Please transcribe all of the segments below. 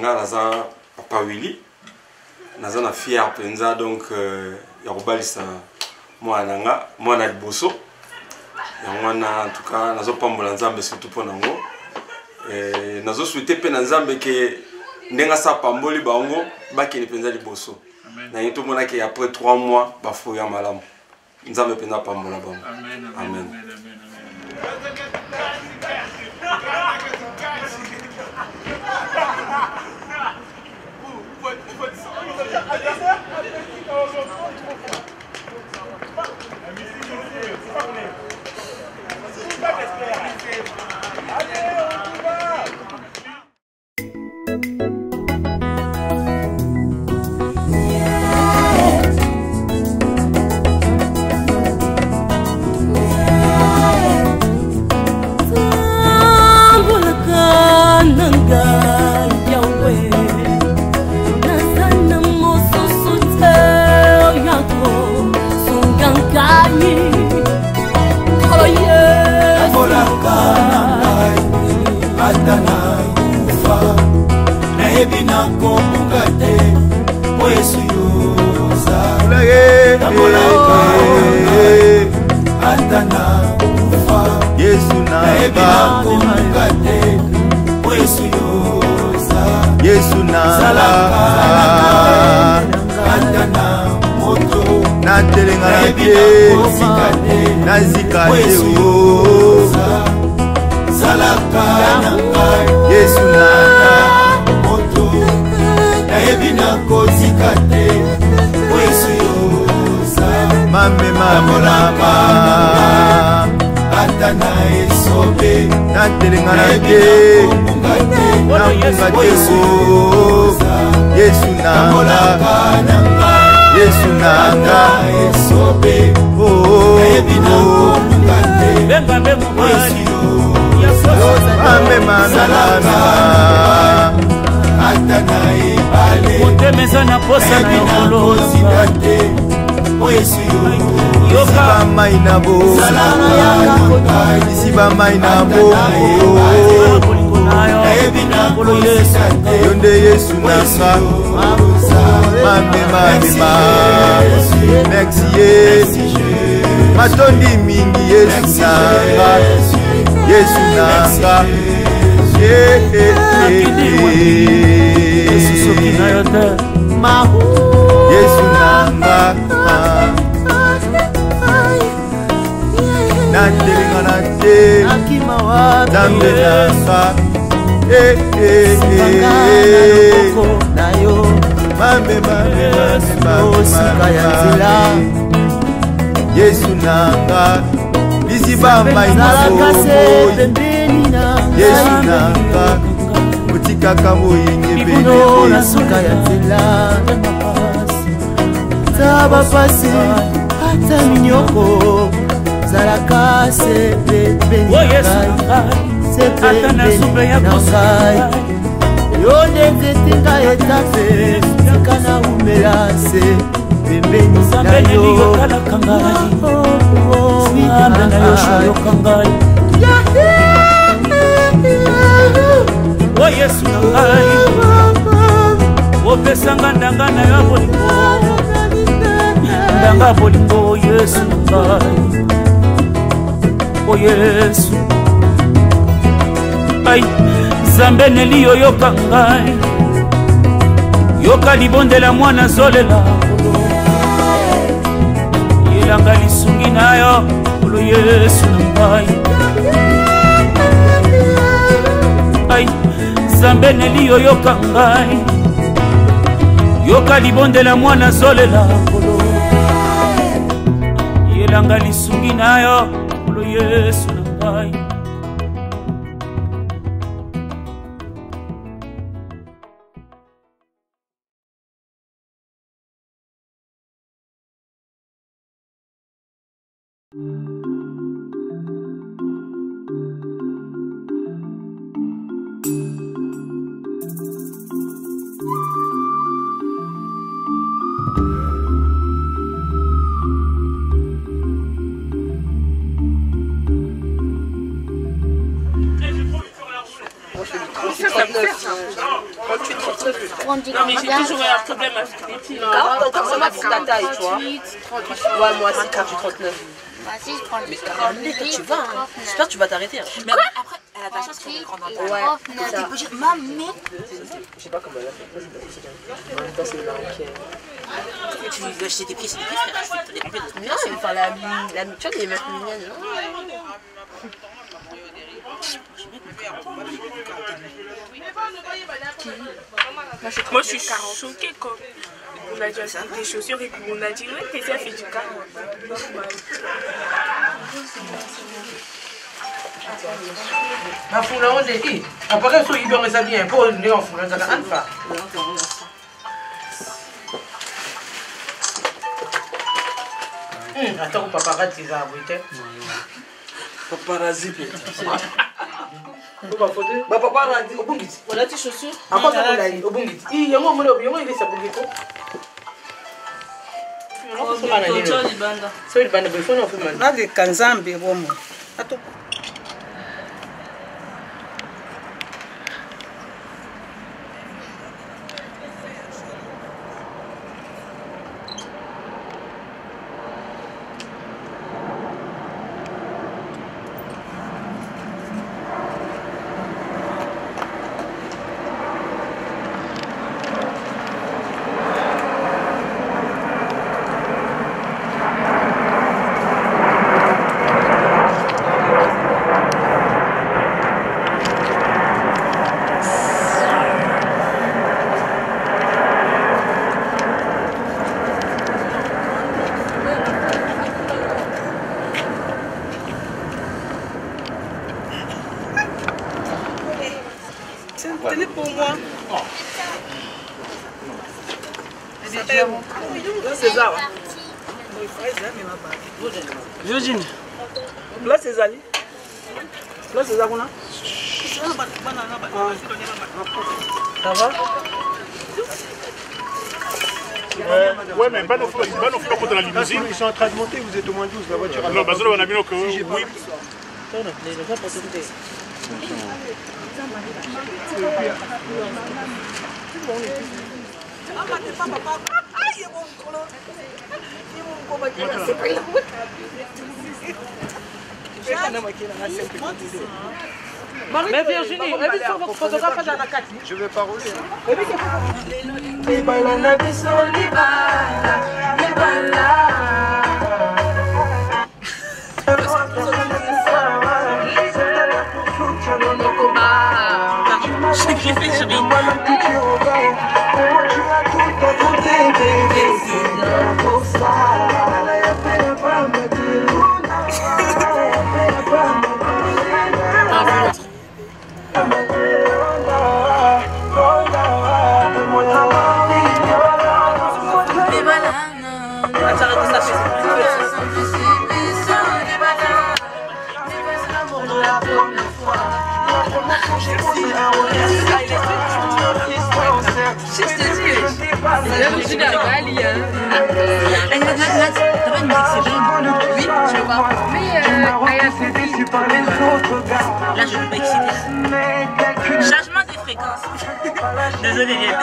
nga naza papa Willy naza na fier penza donc ya kobalisa mwana nga mwana liboso ya mwana en tout cas nazo pambola nzambe surtout pour nango nazo souhaiter pe na nzambe ke ndenga sa pamboli bango bakeni penza liboso na yeto mona ke après 3 mois bafo ya malamu nzambe penza pambola bango amen amen Matondi mingi Yesu nanga Yesu nanga Yesu nanga Nandelinga nate Zambe nanga Mame Yesu nanga Biziba maina Yesu nanga Utika kamo yenge bene Taba pasi Hata minyoko Zaraka sepe bene Sepe bene nangai Yonde zetinga etape Sikana umelase Bembeni nayo kangai Sanda na yosho kangai O Yesu nangai O pesanga ndanga na ya bolingo Ndanga bolingo Yesu nangai O Yesu Ai Zambe neliyo yoka ngai Yoka libondela mwana zolela Yelanga lisungi nayo Olo Yesu nangai Ai Zambe neliyo yoka ngai Yoka libondela mwana zolela Yelanga lisungi nayo Olo Yesu nangai 38, 39. Non, mais j'ai toujours eu un problème avec les petits. 40, encore ça m'a pour ta taille, tu vois. Ouais, moi aussi, 38, 39. Vas-y, je prends Mais 48, tu vas, hein. J'espère que tu vas t'arrêter. Hein. Mais après, elle a ta chance qu'elle est grande en taille. Ouais, ça. Tu peux dire, maman. Je sais pas comment elle a fait. En même temps, c'est le marocain. Tu veux acheter des pieds, c'est des pieds, frère. Je vais te les couper. Non, c'est enfin la tu vois, les meufs mignonnes. Moi, je suis choquée quand on a dit acheter des chaussures et qu'on a dit, ouais, Tessia fait du carreau. Ma foule on dit, après ça il doit me bien pour une en foule ça kan fa. Attends paparazzi ça boite. Paparazzi peut-être. Ba paparazzi obungiti. On a tes chaussures. Encore ça là obungiti. Il y a moi il est ça bungito. So il bande besoin on fait mal. Na de kanzambe bomo. Ato tenez pour moi. César. Virginie. Là c'est Zali. Là c'est Zakuna. Ça va? Ouais, mais pas contre la limousine. Ils sont en train de monter, vous êtes au moins 12, la voiture. Non, bah, on a vu que oui. Mais Virginie, photographe dans la carte. Je vais pas rouler. Là, je ne peux pas exciter. Changement de fréquence. Désolé, Vienne.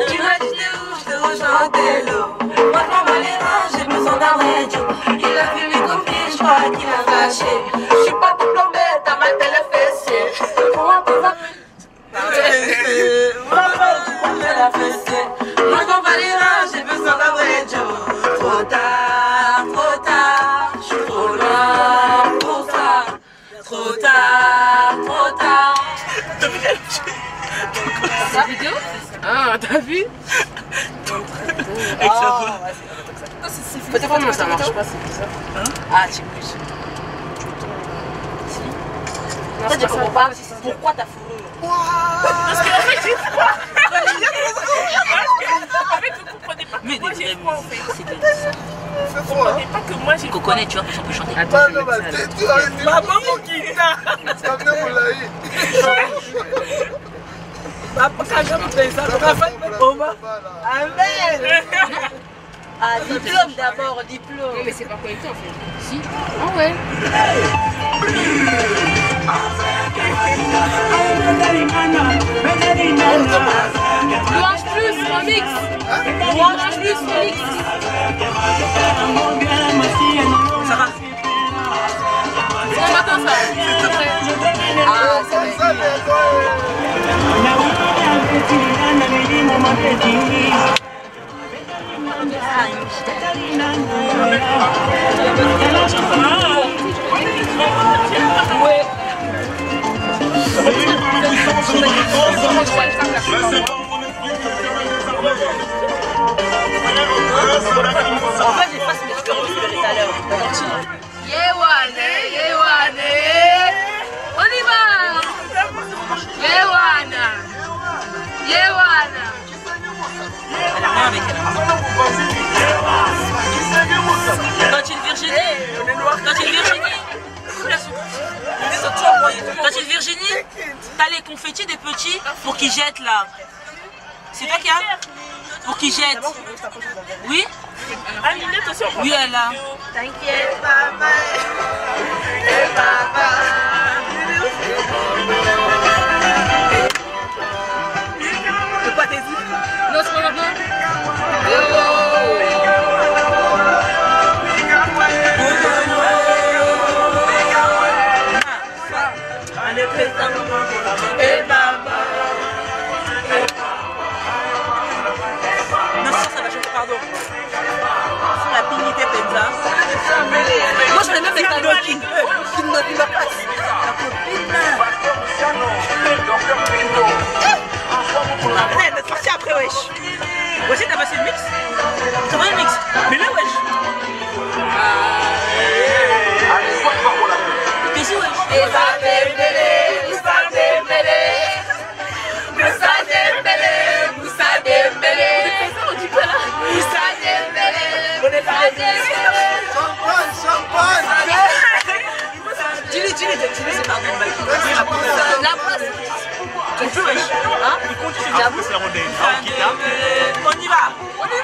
Tu m'as dit où je te rejoins en télo. Maintenant, moi, les reins, j'ai besoin d'un radio. Il a vu mes copines, je crois qu'il a lâché. Je suis pas tout plombé, t'as mal fait le fessier. Pour un peu maintenant, pas les reins, j'ai besoin d'un radio. Trop tard, je suis trop loin pour ça. Trop tard. La vidéo? Ah, t'as vu? Peut-être comment ça marche pas, c'est bizarre. Ah, tu bouges. Toi, tu comprends pas pourquoi t'as fourrure. Parce qu'en fait, j'ai froid. En fait, vous comprenez pas. Mais moi, j'ai froid, en fait. Vous comprenez pas que moi, j'ai froid. Coconnet, tu vois, on peut chanter. Attends, non, maman, mon guitare. Ça venait pour la vie. Papa, quand je me fais ça, je vais faire le combat. Amen. Ah, diplôme d'abord, diplôme. Oui, mais c'est pas connecté en fait. Si. Ah ouais. Louange plus, remix. Louange plus, remix. Ça va. C'est un matin ça. Après. Ah, c'est vrai. Ouais. En fait, j'efface mes cheveux tout à l'heure. Yewane, Yewane. On y va. Yewana. Yewana. Elle a rien avec elle. Quand il Virginie. Quand il Virginie. Quand il Virginie, t'as les confettis des petits pour qu'ils jettent là. C'est toi qui as? Pour qu'ils jettent. Oui? Oui, elle a. T'inquiète, papa. Et papa. C'est quoi tes yeux? Non, c'est pas maintenant. Allez, fais ça. Et papa. Non, ça va changer, pardon. Sur la dignité Penza. Moi, je vais même mettre un doigt qui ne me passe. La copine. Arrête, t'es sorti après, wesh. Wesh, t'as passé le mix? T'as passé le mix? Mais là, wesh. T'es ici, wesh. Et ça débélé, ça débélé. Moussa Dembélé, Moussa Dembélé. On dit quoi là? Moussa Dembélé, Moussa Dembélé. Champagne, champagne. Dis-lui, c'est pardon. La place. Tu peux, wesh. Hein? On y va. On y va.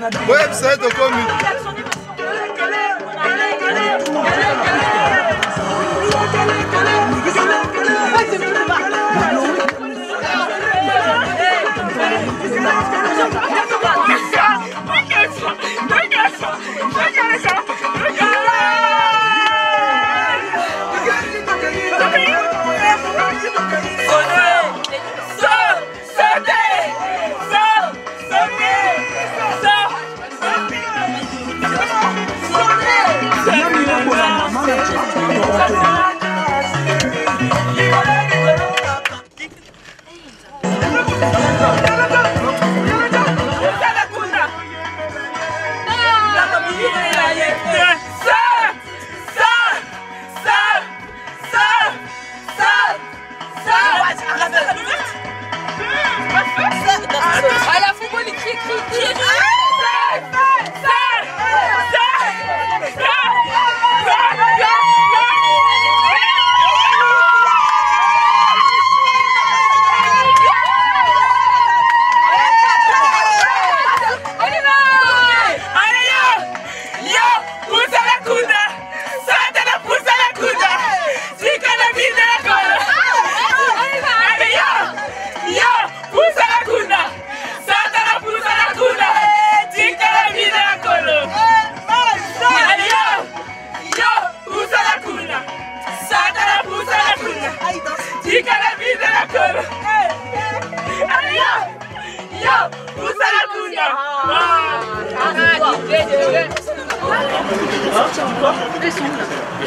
Ouais, ça va être comme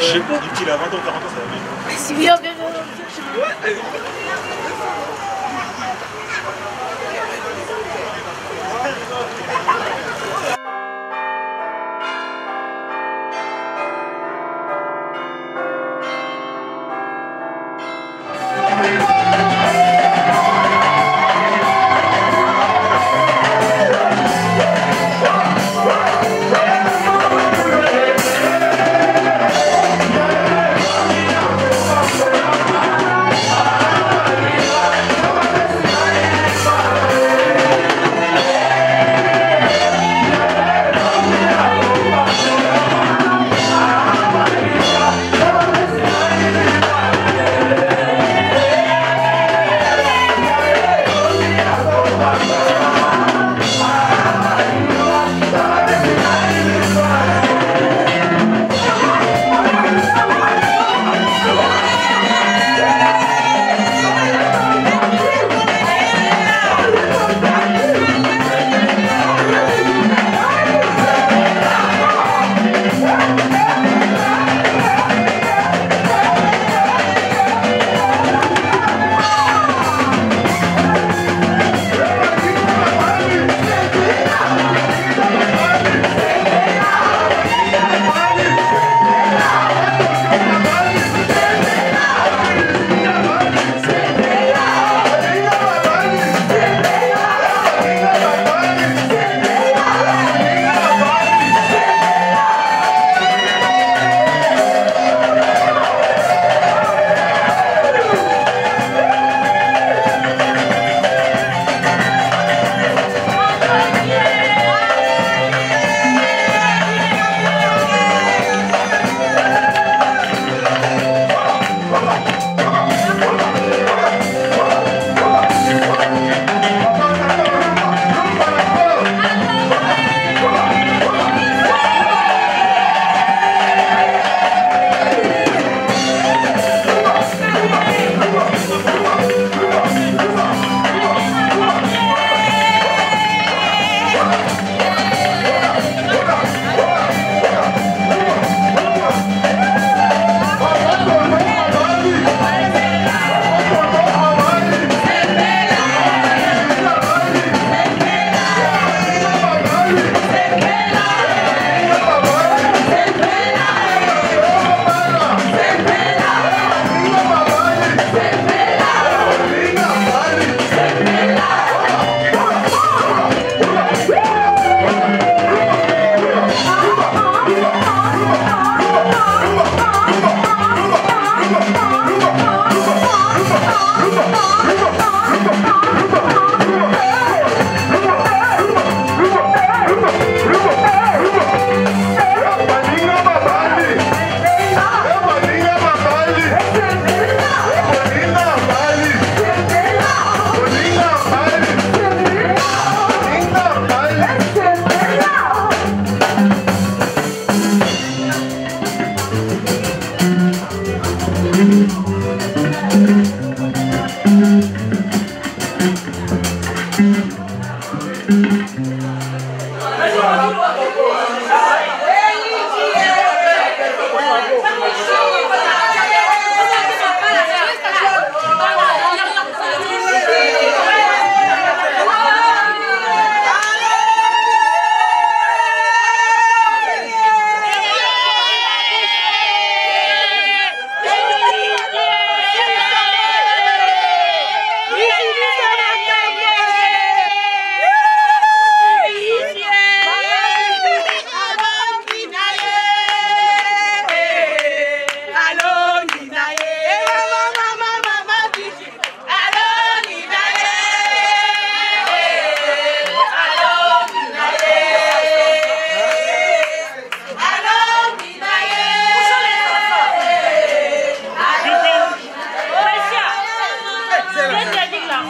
Je sais pas, il a 20 ans, 40 ans, ça va bien. C'est bien, bien, bien. Thank you.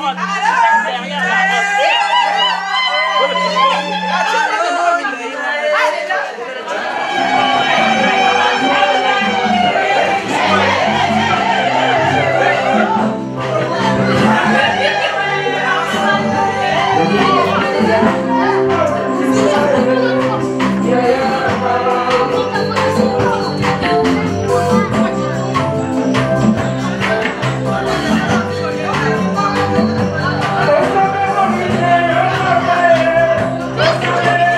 robe. Derrière la robe. Let's go.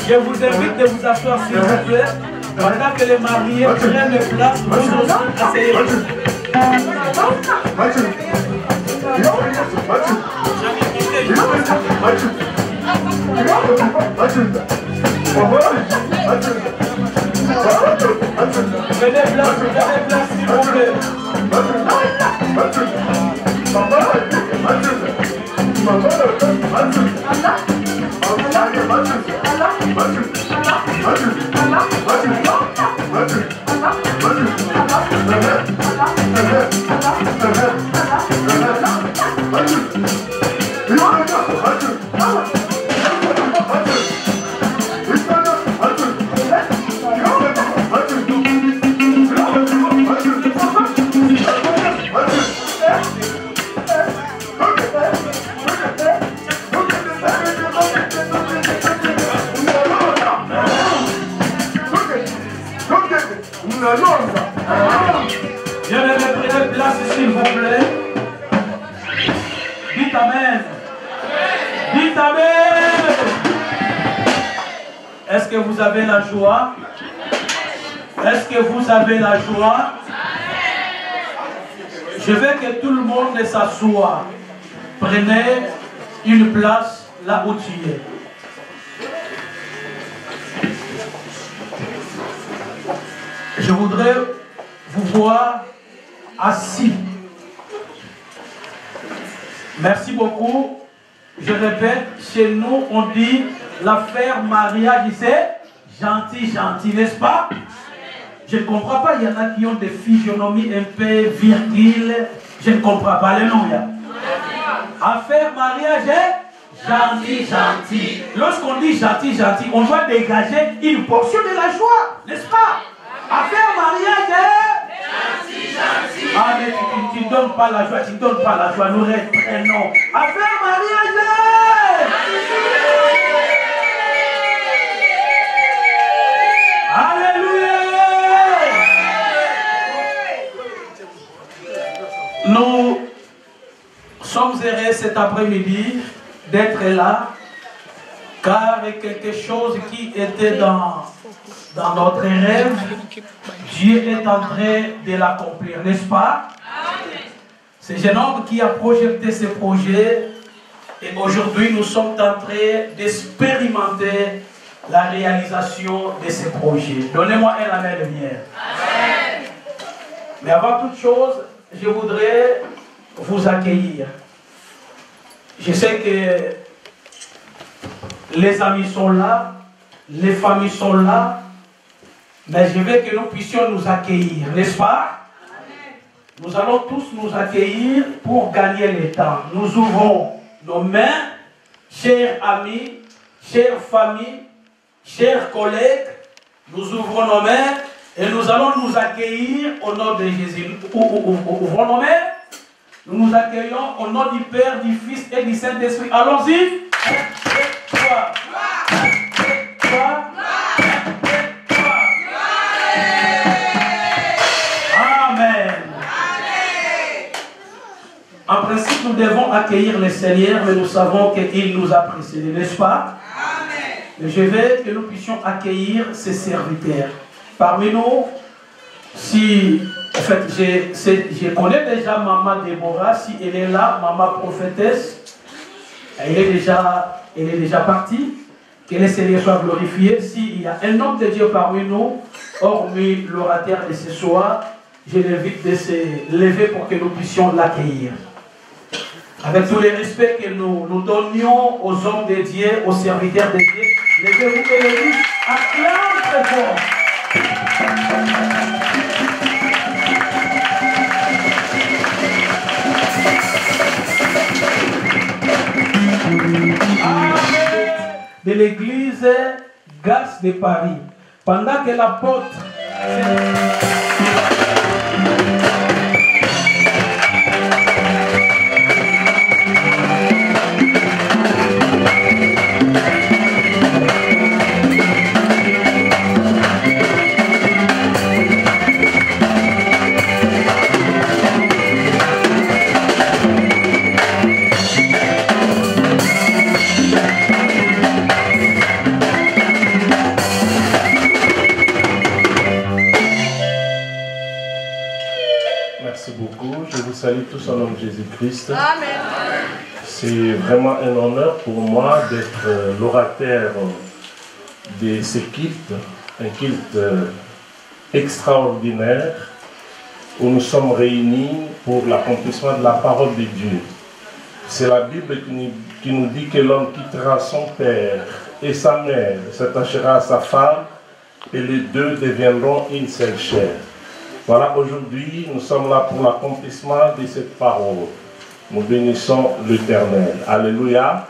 Je vous invite de vous asseoir s'il vous plaît. Pendant que les mariés prennent place, vous aussi asseyez-vous. Prenez place s'il vous plaît. Bien-aimés, prenez place s'il vous plaît. Dites Amen. Dites Amen. Est-ce que vous avez la joie? Est-ce que vous avez la joie? Je veux que tout le monde s'assoie. Prenez une place là où tu es. Je voudrais vous voir assis. Merci beaucoup. Je répète, chez nous, on dit l'affaire mariage, c'est gentil, gentil, n'est-ce pas? Je ne comprends pas, il y en a qui ont des physionomies un peu virgiles. Je ne comprends pas. Alléluia. Affaire mariage est gentil, gentil. Lorsqu'on dit gentil, gentil, on doit dégager une portion de la joie, n'est-ce pas? Affaire mariage est gentil, gentil. Ah, mais tu ne donnes pas la joie, tu ne donnes pas la joie, nous reprenons. Affaire mariage est Alléluia. Nous sommes heureux cet après-midi d'être là, car quelque chose qui était dans notre rêve, Dieu est en train de l'accomplir, n'est-ce pas? C'est jeune homme qui a projeté ce projet et aujourd'hui nous sommes en train d'expérimenter la réalisation de ce projet. Donnez-moi un amen de lumière. Mais avant toute chose, je voudrais vous accueillir. Je sais que les amis sont là, les familles sont là, mais je veux que nous puissions nous accueillir, n'est-ce pas? Nous allons tous nous accueillir pour gagner le temps. Nous ouvrons nos mains, chers amis, chères familles, chers collègues, nous ouvrons nos mains et nous allons nous accueillir au nom de Jésus. Ouvrons nos mains, nous nous accueillons au nom du Père, du Fils et du Saint-Esprit. Allons-y. Amen. En principe, nous devons accueillir le Seigneur, mais nous savons qu'il nous a précédés, n'est-ce pas? Mais je veux que nous puissions accueillir ses serviteurs. Parmi nous, si, en fait, je connais déjà Maman Déborah, si elle est là, Maman prophétesse, elle est déjà partie. Que le Seigneur soit glorifié. S'il y a un homme de Dieu parmi nous, hormis l'orateur de ce soir, je l'invite de se lever pour que nous puissions l'accueillir. Avec tout le respect que nous donnions aux hommes de Dieu, aux serviteurs de Dieu, levez-vous et l'église acclame très fort. De l'église Gasse de Paris. Pendant que l'apôtre salue tous au nom de Jésus-Christ. Amen. C'est vraiment un honneur pour moi d'être l'orateur de ce culte, un culte extraordinaire où nous sommes réunis pour l'accomplissement de la parole de Dieu. C'est la Bible qui nous dit que l'homme quittera son père et sa mère, s'attachera à sa femme et les deux deviendront une seule chair. Voilà, aujourd'hui, nous sommes là pour l'accomplissement de cette parole. Nous bénissons l'Éternel. Alléluia.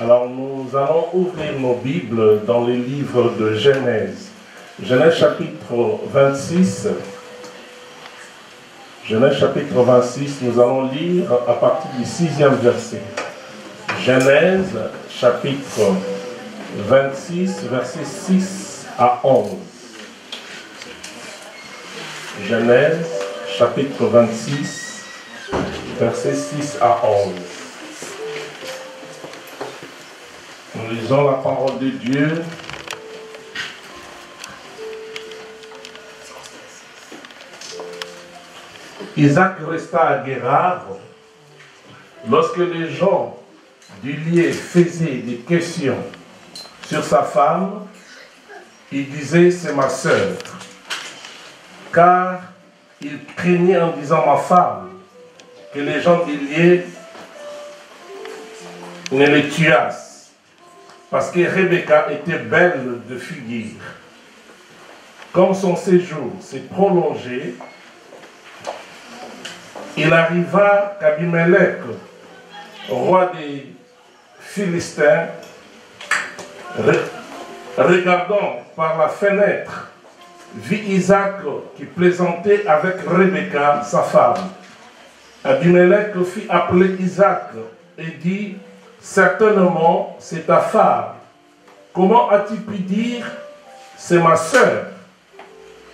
Alors, nous allons ouvrir nos Bibles dans les livres de Genèse. Genèse chapitre 26. Genèse chapitre 26, nous allons lire à partir du 6e verset. Genèse chapitre 26, verset 6 à 11. Genèse chapitre 26, verset 6 à 11. Nous lisons la parole de Dieu. Isaac resta à Guérar. Lorsque les gens du lieu faisaient des questions sur sa femme, il disait « c'est ma sœur », car il craignait en disant « ma femme » que les gens du lieu ne les tuassent, parce que Rebecca était belle de figure. Comme son séjour s'est prolongé, il arriva qu'Abimelech, roi des Philistins, regardant par la fenêtre, vit Isaac qui plaisantait avec Rebecca, sa femme. Abimelech fit appeler Isaac et dit « Certainement, c'est ta femme. Comment as-tu pu dire « C'est ma sœur »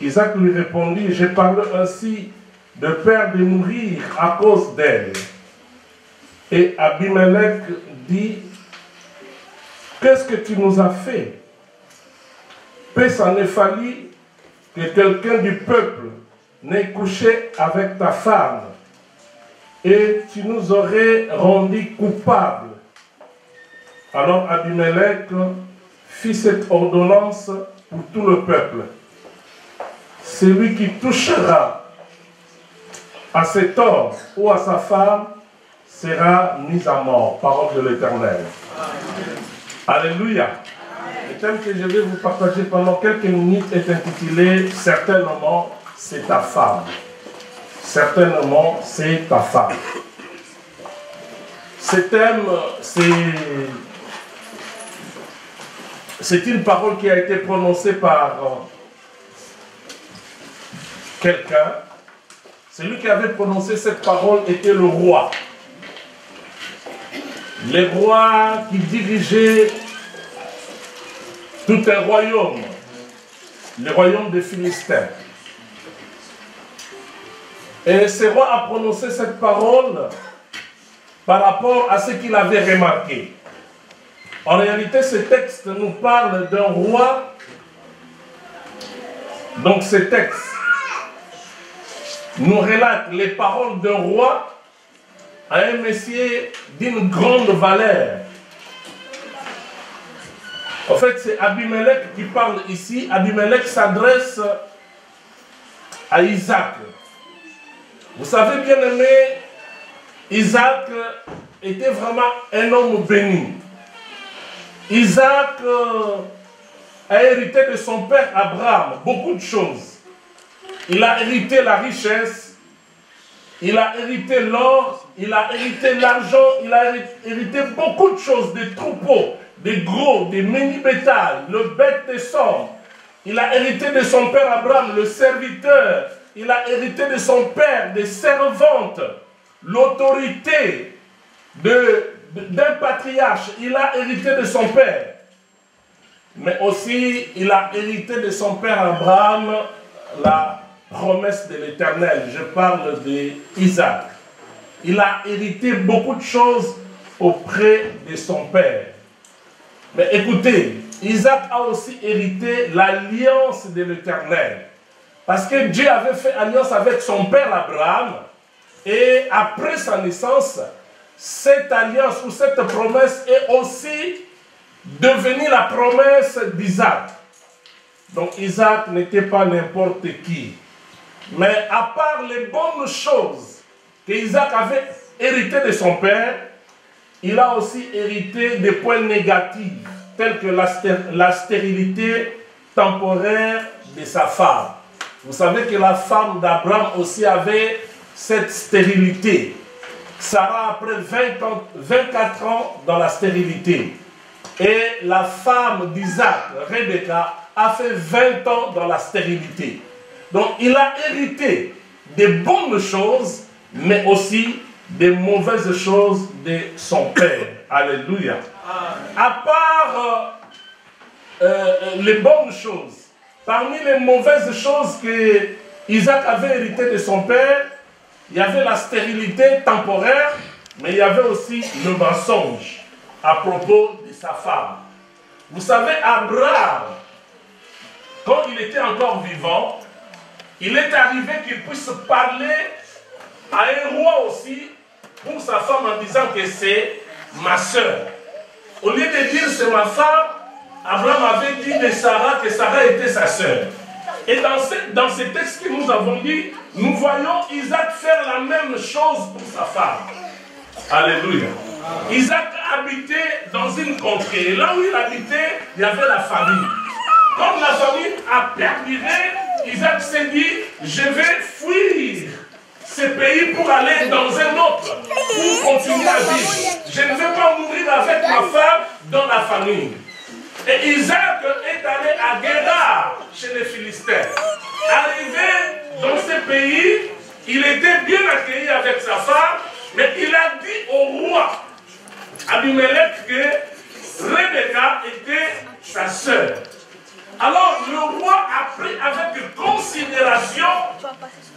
Isaac lui répondit « Je parle ainsi de peur de mourir à cause d'elle. » Et Abimelech dit « Qu'est-ce que tu nous as fait? Peu s'en est fallu que quelqu'un du peuple n'ait couché avec ta femme, et tu nous aurais rendus coupables. » Alors Abimelech fit cette ordonnance pour tout le peuple. Celui qui touchera à cet homme ou à sa femme sera mis à mort. Parole de l'Éternel. Alléluia. Le thème que je vais vous partager pendant quelques minutes est intitulé « Certainement, c'est ta femme ». Certainement, c'est ta femme. Ce thème, c'est une parole qui a été prononcée par quelqu'un. Celui qui avait prononcé cette parole était le roi. Le roi qui dirigeait tout un royaume, le royaume des Philistins. Et ce roi a prononcé cette parole par rapport à ce qu'il avait remarqué. En réalité, ce texte nous parle d'un roi. Donc ce texte nous relate les paroles d'un roi à un messier d'une grande valeur. En fait, c'est Abimelech qui parle ici. Abimelech s'adresse à Isaac. Vous savez, bien aimé, Isaac était vraiment un homme béni. Isaac a hérité de son père Abraham beaucoup de choses. Il a hérité la richesse, il a hérité l'or, il a hérité l'argent, il a hérité beaucoup de choses, des troupeaux, des gros, des mini-bétails, le bête des sommes. Il a hérité de son père Abraham, le serviteur. Il a hérité de son père, des servantes, l'autorité d'un patriarche. Il a hérité de son père. Mais aussi, il a hérité de son père Abraham la promesse de l'Éternel. Je parle d'Isaac. Il a hérité beaucoup de choses auprès de son père. Mais écoutez, Isaac a aussi hérité l'alliance de l'Éternel. Parce que Dieu avait fait alliance avec son père Abraham. Et après sa naissance, cette alliance ou cette promesse est aussi devenue la promesse d'Isaac. Donc Isaac n'était pas n'importe qui. Mais à part les bonnes choses qu'Isaac avait héritées de son père, il a aussi hérité des points négatifs, tels que la stérilité temporaire de sa femme. Vous savez que la femme d'Abraham aussi avait cette stérilité. Sarah, après 24 ans dans la stérilité. Et la femme d'Isaac, Rebecca, a fait 20 ans dans la stérilité. Donc il a hérité des bonnes choses, mais aussi des mauvaises choses de son père. Alléluia. À part les bonnes choses, parmi les mauvaises choses que Isaac avait hérité de son père, il y avait la stérilité temporaire, mais il y avait aussi le mensonge à propos de sa femme. Vous savez, Abraham, quand il était encore vivant, il est arrivé qu'il puisse parler à un roi aussi pour sa femme en disant que c'est ma soeur. Au lieu de dire c'est ma femme, Abraham avait dit de Sarah que Sarah était sa soeur. Et dans ce texte que nous avons lu, nous voyons Isaac faire la même chose pour sa femme. Alléluia. Isaac habitait dans une contrée. Et là où il habitait, il y avait la famille. Comme la famille a perduré, Isaac s'est dit, je vais fuir ce pays pour aller dans un autre, pour continuer à vivre. Je ne vais pas mourir avec ma femme dans la famille. Et Isaac est allé à Guérar, chez les Philistins. Arrivé dans ce pays, il était bien accueilli avec sa femme, mais il a dit au roi Abimelech que Rebecca était sa sœur. Alors le roi a pris avec considération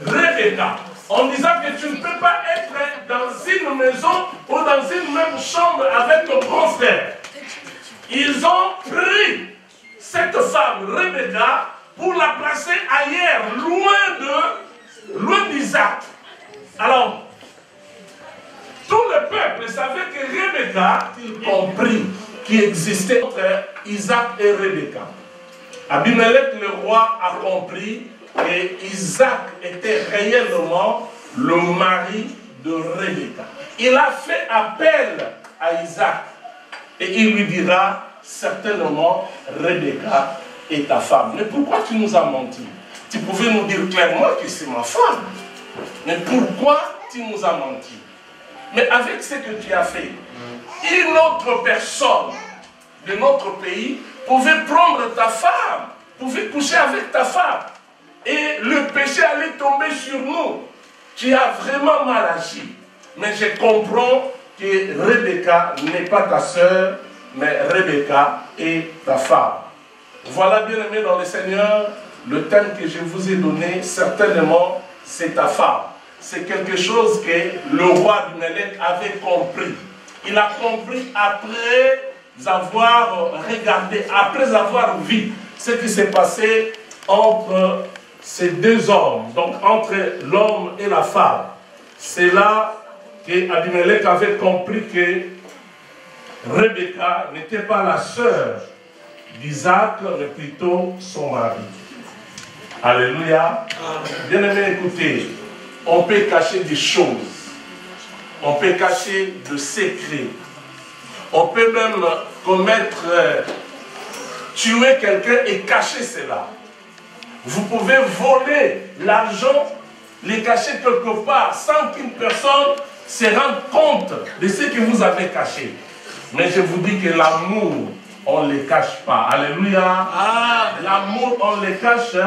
Rebecca, en disant que tu ne peux pas être dans une maison ou dans une même chambre avec ton grand frère. Ils ont pris cette femme, Rebecca, pour la placer ailleurs, loin d'Isaac. Alors, tout le peuple savait que Rebecca, il comprit qu'il existait entre Isaac et Rebecca. Abimelech, le roi, a compris que Isaac était réellement le mari de Rebecca. Il a fait appel à Isaac et il lui dira certainement Rebecca est ta femme. Mais pourquoi tu nous as menti? Tu pouvais nous dire clairement que c'est ma femme. Mais pourquoi tu nous as menti? Mais avec ce que tu as fait, une autre personne de notre pays pouvait prendre ta femme, pouvait coucher avec ta femme. Et le péché allait tomber sur nous. Tu as vraiment mal agi. Mais je comprends que Rebecca n'est pas ta sœur, mais Rebecca est ta femme. Voilà, bien aimé dans le Seigneur, le thème que je vous ai donné, certainement, c'est ta femme. C'est quelque chose que le roi Abimelech avait compris. Il a compris après avoir regardé, après avoir vu ce qui s'est passé entre ces deux hommes, donc entre l'homme et la femme. C'est là qu'Abimelech avait compris que Rebecca n'était pas la sœur d'Isaac, mais plutôt son mari. Alléluia. Bien aimé, écoutez, on peut cacher des choses, on peut cacher de secrets, on peut même commettre, tuer quelqu'un et cacher cela. Vous pouvez voler l'argent, les cacher quelque part sans qu'une personne se rende compte de ce que vous avez caché. Mais je vous dis que l'amour, on ne les cache pas. Alléluia. L'amour, on ne les cache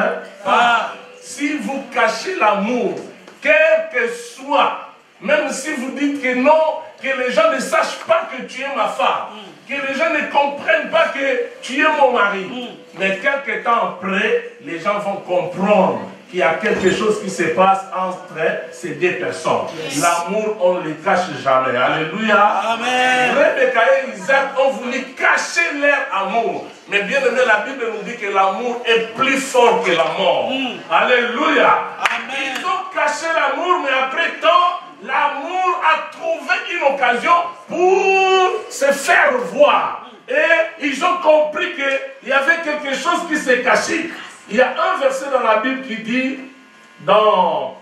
pas. Si vous cachez l'amour, quel que soit, même si vous dites que non, que les gens ne sachent pas que tu es ma femme, que les gens ne comprennent pas que tu es mon mari, mais quelque temps après, les gens vont comprendre qu'il y a quelque chose qui se passe entre ces deux personnes. L'amour, on ne les cache jamais. Alléluia. Amen. Rebecca et Isaac ont voulu cacher leur amour. Mais bien aimé, la Bible nous dit que l'amour est plus fort que la mort. Alléluia. Amen. Ils ont caché l'amour, mais après temps, l'amour a trouvé une occasion pour se faire voir. Et ils ont compris qu'il y avait quelque chose qui s'est caché. Il y a un verset dans la Bible qui dit, dans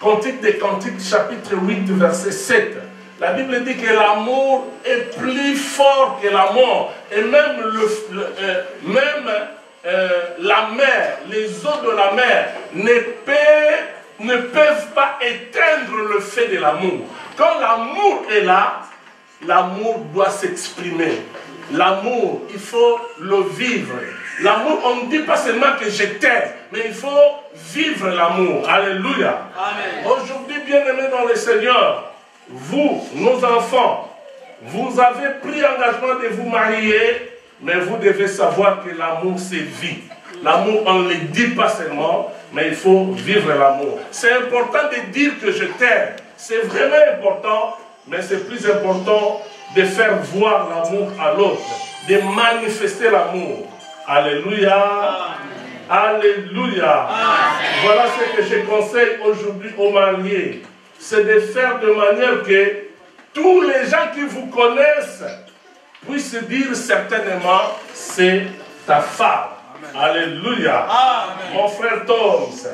Cantique des Cantiques, chapitre 8, verset 7, la Bible dit que l'amour est plus fort que la mort. Et même, la mer, les eaux de la mer ne peuvent pas éteindre le feu de l'amour. Quand l'amour est là, l'amour doit s'exprimer. L'amour, il faut le vivre. L'amour, on ne dit pas seulement que je t'aime, mais il faut vivre l'amour. Alléluia. Aujourd'hui, bien-aimés dans le Seigneur, vous, nos enfants, vous avez pris l'engagement de vous marier, mais vous devez savoir que l'amour, c'est vie. L'amour, on ne le dit pas seulement, mais il faut vivre l'amour. C'est important de dire que je t'aime. C'est vraiment important, mais c'est plus important de faire voir l'amour à l'autre, de manifester l'amour. Alléluia. Alléluia. Voilà ce que je conseille aujourd'hui aux mariés. C'est de faire de manière que tous les gens qui vous connaissent puissent dire certainement, c'est ta femme. Alléluia. Mon frère Toms,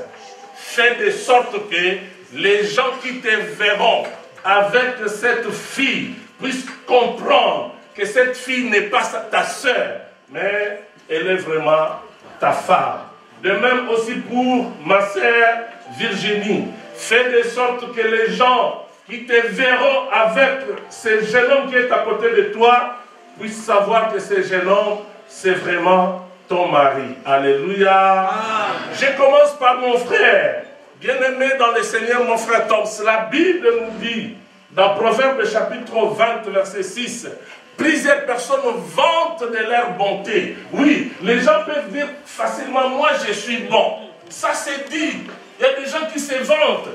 fais de sorte que les gens qui te verront avec cette fille puissent comprendre que cette fille n'est pas ta soeur, mais elle est vraiment ta femme. De même aussi pour ma sœur Virginie. Fais de sorte que les gens qui te verront avec ce jeune homme qui est à côté de toi puissent savoir que ce jeune homme, c'est vraiment ton mari. Alléluia. Je commence par mon frère. Bien-aimé dans le Seigneur, mon frère Tom, la Bible nous dit, dans Proverbe chapitre 20, verset 6, plusieurs personnes vantent de leur bonté. Oui, les gens peuvent dire facilement, moi je suis bon. Ça c'est dit. Il y a des gens qui se vantent.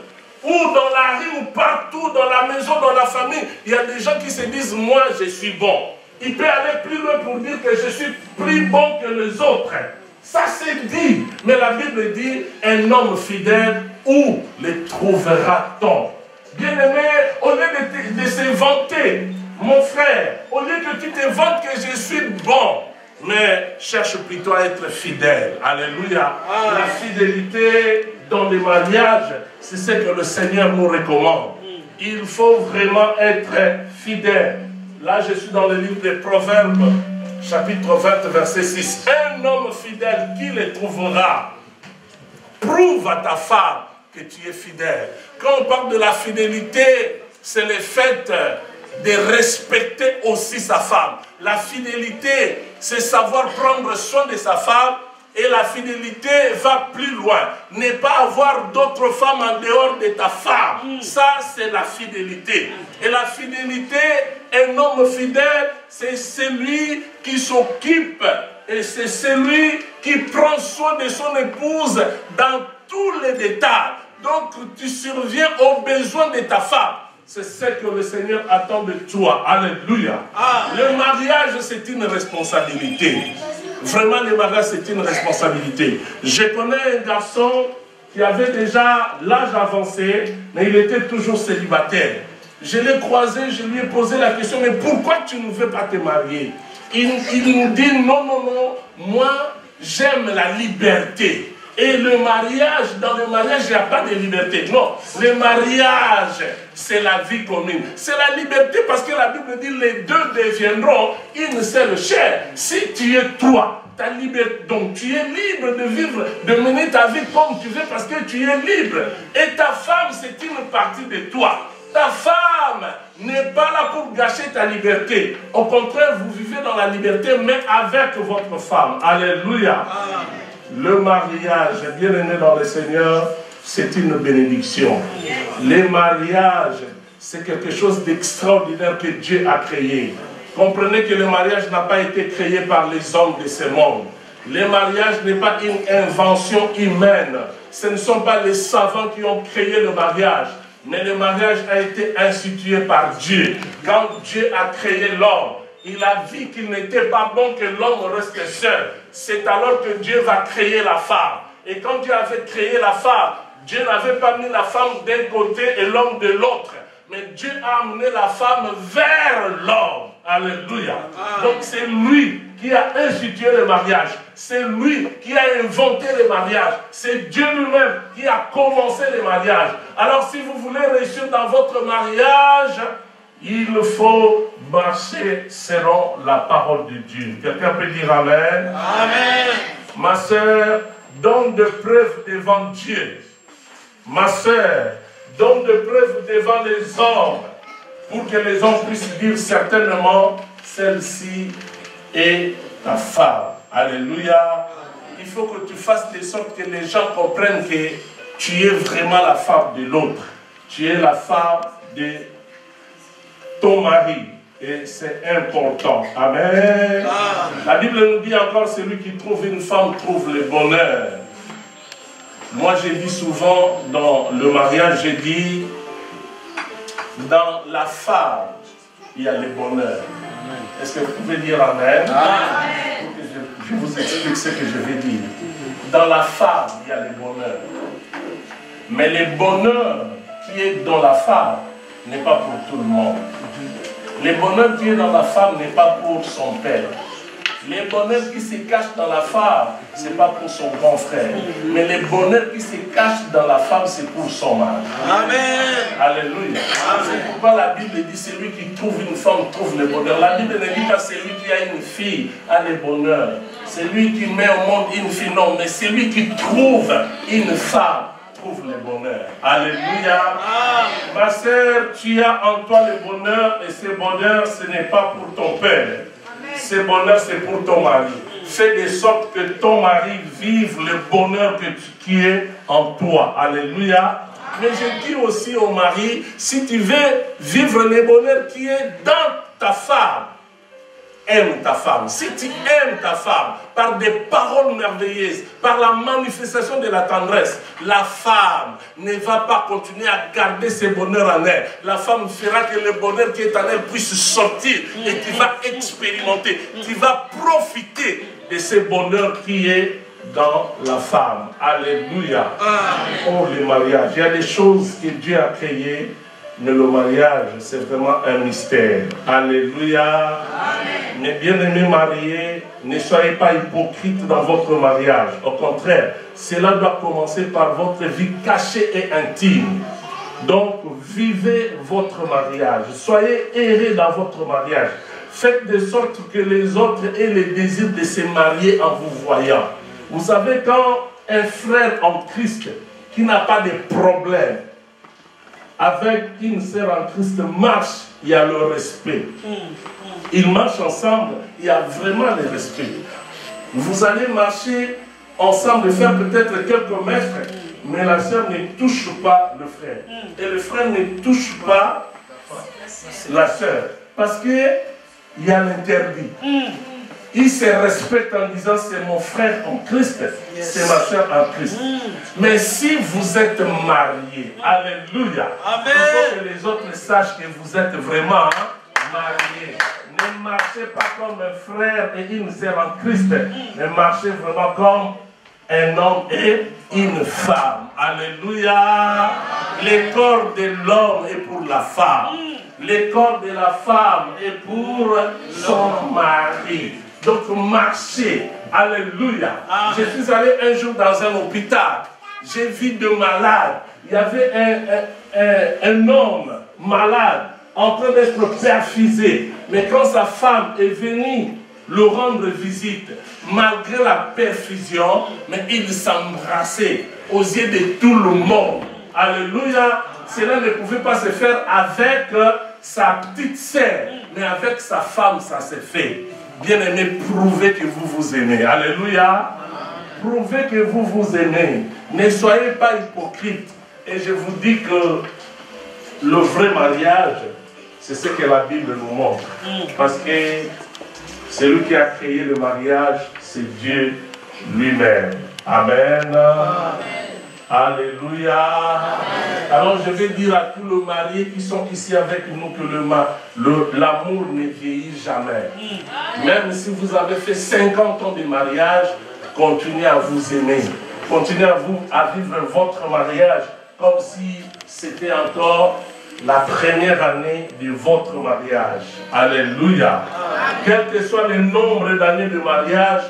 Ou dans la rue, ou partout, dans la maison, dans la famille, il y a des gens qui se disent, moi je suis bon. Il peut aller plus loin pour dire que je suis plus bon que les autres. Ça c'est dit. Mais la Bible dit, un homme fidèle, où le trouvera-t-on? Bien-aimé, au lieu de se vanter, mon frère, au lieu que tu te vantes que je suis bon, mais cherche plutôt à être fidèle. Alléluia. La fidélité dans les mariages, c'est ce que le Seigneur nous recommande. Il faut vraiment être fidèle. Là, je suis dans le livre des Proverbes, chapitre 20, verset 6. Un homme fidèle, qui le trouvera? Prouve à ta femme que tu es fidèle. Quand on parle de la fidélité, c'est le fait de respecter aussi sa femme. La fidélité, c'est savoir prendre soin de sa femme. Et la fidélité va plus loin. Ne pas avoir d'autres femmes en dehors de ta femme. Ça, c'est la fidélité. Et la fidélité, un homme fidèle, c'est celui qui s'occupe et c'est celui qui prend soin de son épouse dans tous les détails. Donc, tu surviens aux besoins de ta femme. C'est ce que le Seigneur attend de toi. Alléluia. Le mariage, c'est une responsabilité. Vraiment, le mariage, c'est une responsabilité. Je connais un garçon qui avait déjà l'âge avancé, mais il était toujours célibataire. Je l'ai croisé, je lui ai posé la question, mais pourquoi tu ne veux pas te marier? Il nous dit, non, non, non, moi, j'aime la liberté. Et le mariage, dans le mariage, il n'y a pas de liberté. Non, le mariage, c'est la vie commune. C'est la liberté parce que la Bible dit les deux deviendront une seule chair. Si tu es toi, ta liberté, donc tu es libre de vivre, de mener ta vie comme tu veux parce que tu es libre. Et ta femme, c'est une partie de toi. Ta femme n'est pas là pour gâcher ta liberté. Au contraire, vous vivez dans la liberté, mais avec votre femme. Alléluia. Le mariage, bien-aimé dans le Seigneur, c'est une bénédiction. Les mariages, c'est quelque chose d'extraordinaire que Dieu a créé. Comprenez que le mariage n'a pas été créé par les hommes de ce monde. Le mariage n'est pas une invention humaine. Ce ne sont pas les savants qui ont créé le mariage. Mais le mariage a été institué par Dieu. Quand Dieu a créé l'homme, il a vu qu'il n'était pas bon que l'homme reste seul. C'est alors que Dieu va créer la femme. Et quand Dieu avait créé la femme, Dieu n'avait pas mis la femme d'un côté et l'homme de l'autre. Mais Dieu a amené la femme vers l'homme. Alléluia. Donc c'est lui qui a institué le mariage. C'est lui qui a inventé le mariage. C'est Dieu lui-même qui a commencé le mariage. Alors si vous voulez réussir dans votre mariage, il faut marcher selon la parole de Dieu. Quelqu'un peut dire Amen? Amen. Ma soeur, donne de preuves devant Dieu. Ma soeur, donne de preuves devant les hommes pour que les hommes puissent dire certainement celle-ci est ta femme. Alléluia. Il faut que tu fasses de sorte que les gens comprennent que tu es vraiment la femme de l'autre. Tu es la femme de ton mari. Et c'est important. Amen. La Bible nous dit encore, celui qui trouve une femme trouve le bonheur. Moi, j'ai dit souvent dans le mariage, j'ai dit, dans la femme, il y a le bonheur. Est-ce que vous pouvez dire Amen? Amen. Je vous explique ce que je vais dire. Dans la femme, il y a le bonheur. Mais le bonheur qui est dans la femme n'est pas pour tout le monde. Le bonheur qui est dans la femme n'est pas pour son père. Le bonheur qui se cache dans la femme, ce n'est pas pour son grand frère. Mais le bonheur qui se cache dans la femme, c'est pour son mari. Amen. Alléluia. C'est pourquoi la Bible dit celui qui trouve une femme trouve le bonheur. La Bible ne dit pas celui qui a une fille a le bonheur. Celui qui met au monde une fille, non. Mais celui qui trouve une femme trouve le bonheur. Alléluia. Ma soeur, tu as en toi le bonheur et ce bonheur, ce n'est pas pour ton père. Ce bonheur, c'est pour ton mari. Fais de sorte que ton mari vive le bonheur qui est en toi. Alléluia. Mais je dis aussi au mari, si tu veux vivre le bonheur qui est dans ta femme, aime ta femme. Si tu aimes ta femme par des paroles merveilleuses, par la manifestation de la tendresse, la femme ne va pas continuer à garder ce bonheur en elle. La femme fera que le bonheur qui est en elle puisse sortir et tu vas expérimenter, tu vas profiter de ce bonheur qui est dans la femme. Alléluia. Oh, le mariage. Il y a des choses que Dieu a créées. Mais le mariage, c'est vraiment un mystère. Alléluia. Amen. Mes bien-aimés mariés, ne soyez pas hypocrites dans votre mariage. Au contraire, cela doit commencer par votre vie cachée et intime. Donc, vivez votre mariage. Soyez heureux dans votre mariage. Faites de sorte que les autres aient le désir de se marier en vous voyant. Vous savez, quand un frère en Christ qui n'a pas de problème avec une sœur en Christ marche, il y a le respect. Ils marchent ensemble, il y a vraiment le respect. Vous allez marcher ensemble, faire peut-être quelques mètres, mais la sœur ne touche pas le frère. Et le frère ne touche pas la sœur. Parce qu'il y a l'interdit. Ils se respectent en disant c'est mon frère en Christ, c'est ma soeur en Christ. Mais si vous êtes mariés, alléluia, il faut que les autres sachent que vous êtes vraiment mariés. Ne marchez pas comme un frère et une sœur en Christ, mais marchez vraiment comme un homme et une femme. Alléluia. Le corps de l'homme est pour la femme. Le corps de la femme est pour son mari. Donc marchez, alléluia. Je suis allé un jour dans un hôpital, j'ai vu de malades. Il y avait un homme malade en train d'être perfusé. Mais quand sa femme est venue le rendre visite, malgré la perfusion, mais il s'embrassait aux yeux de tout le monde. Alléluia. Cela ne pouvait pas se faire avec sa petite sœur, mais avec sa femme, ça s'est fait. Bien-aimés, prouvez que vous vous aimez. Alléluia. Prouvez que vous vous aimez. Ne soyez pas hypocrites. Et je vous dis que le vrai mariage, c'est ce que la Bible nous montre. Parce que celui qui a créé le mariage, c'est Dieu lui-même. Amen. Alléluia. Alors je vais dire à tous les mariés qui sont ici avec nous que l'amour ne vieillit jamais. Même si vous avez fait 50 ans de mariage, continuez à vous aimer. continuez à vivre votre mariage comme si c'était encore la première année de votre mariage. Alléluia. Quel que soit le nombre d'années de mariage,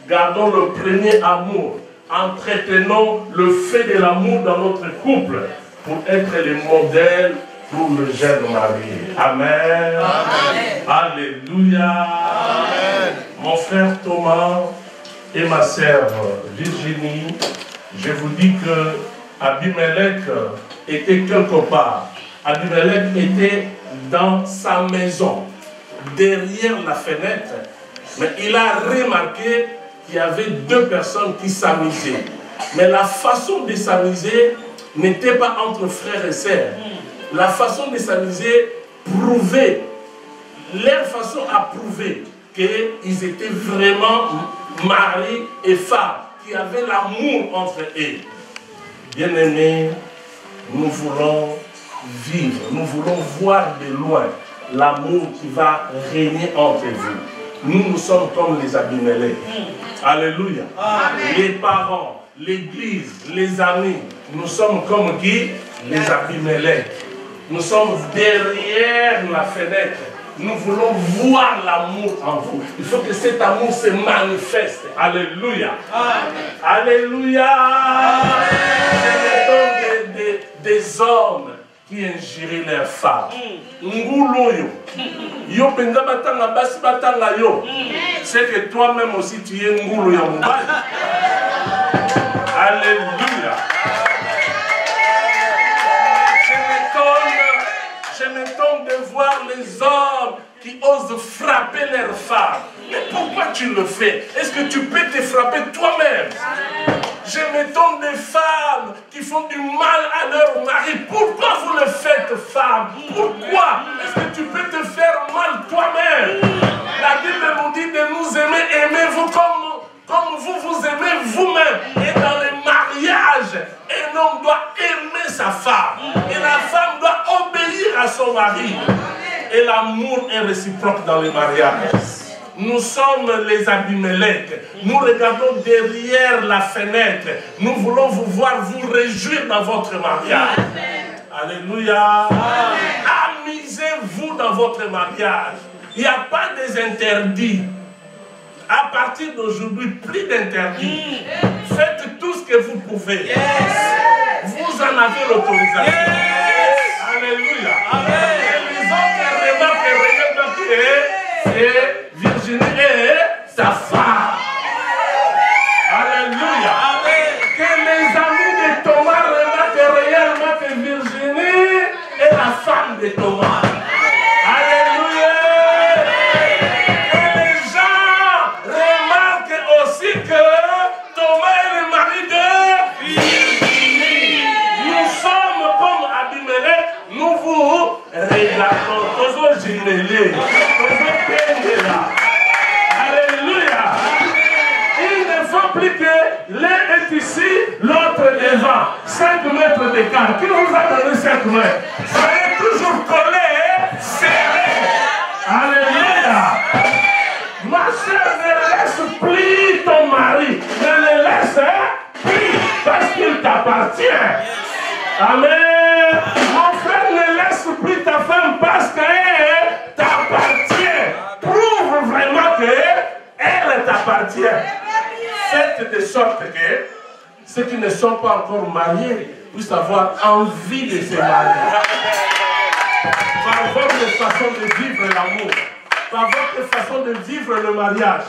gardons le premier amour. Entretenons le fait de l'amour dans notre couple pour être le modèle pour le jeune marié. Amen. Amen. Alléluia. Amen. Mon frère Thomas et ma sœur Virginie, je vous dis que Abimelech était quelque part. Abimelech était dans sa maison, derrière la fenêtre, mais il a remarqué qu'il y avait deux personnes qui s'amusaient. Mais la façon de s'amuser n'était pas entre frères et sœurs. La façon de s'amuser prouvait, leur façon a prouvé qu'ils étaient vraiment mari et femme, qui avaient l'amour entre eux. Bien-aimés, nous voulons vivre, nous voulons voir de loin l'amour qui va régner entre vous. Nous sommes comme les Abimelech. Alléluia. Amen. Les parents, l'église, les amis, nous sommes comme qui? Les Abimelech. Nous sommes derrière la fenêtre. Nous voulons voir l'amour en vous. Il faut que cet amour se manifeste. Alléluia. Amen. Alléluia. Amen. Des hommes qui ingéraient leurs femmes. Ngouloyo. Yo penga batanga basi batanga yo. C'est que toi-même aussi tu es ngouloyo mobali. Alléluia. Je m'étonne de voir les hommes qui osent frapper leurs femmes. Mais pourquoi tu le fais? Est-ce que tu peux te frapper toi-même? Je m'étonne des femmes qui font du mal à leur mari. Pourquoi vous le faites, femmes? Pourquoi? Est-ce que tu peux te faire mal toi-même? La Bible nous dit de nous aimer. Aimez-vous comme vous vous aimez vous-même. Et dans le mariage, un homme doit aimer sa femme. Et la femme doit obéir à son mari. Et l'amour est réciproque dans le mariage. Nous sommes les Abimelech. Nous regardons derrière la fenêtre. Nous voulons vous voir vous réjouir dans votre mariage. Amen. Alléluia. Amusez-vous dans votre mariage. Il n'y a pas des interdits. À partir d'aujourd'hui, plus d'interdits. Faites tout ce que vous pouvez. Vous en avez l'autorisation. Alléluia. Et les autres remarquent qui est Virginie et sa femme. Alléluia. Que les amis de Thomas remarquent réellement que Virginie est la femme de Thomas. Alléluia. Que les gens remarquent aussi que Thomas est le mari de Virginie. Nous sommes comme Abimelech, nous vous regardons. Toujours généreux. Alléluia. Il ne faut plus que l'un est ici, l'autre devant. 5 mètres d'écart. Qui vous a donné 5 mètres? Soyez toujours collés, serrés. Alléluia. Ma soeur, ne laisse plus ton mari. Ne le laisse plus parce qu'il t'appartient. Amen. Mon frère, ne laisse plus ta femme parce qu'elle t'appartient. Prouve vraiment qu'elle t'appartient. Faites de sorte que ceux qui ne sont pas encore mariés puissent avoir envie de se marier. Par votre façon de vivre l'amour, par votre façon de vivre le mariage,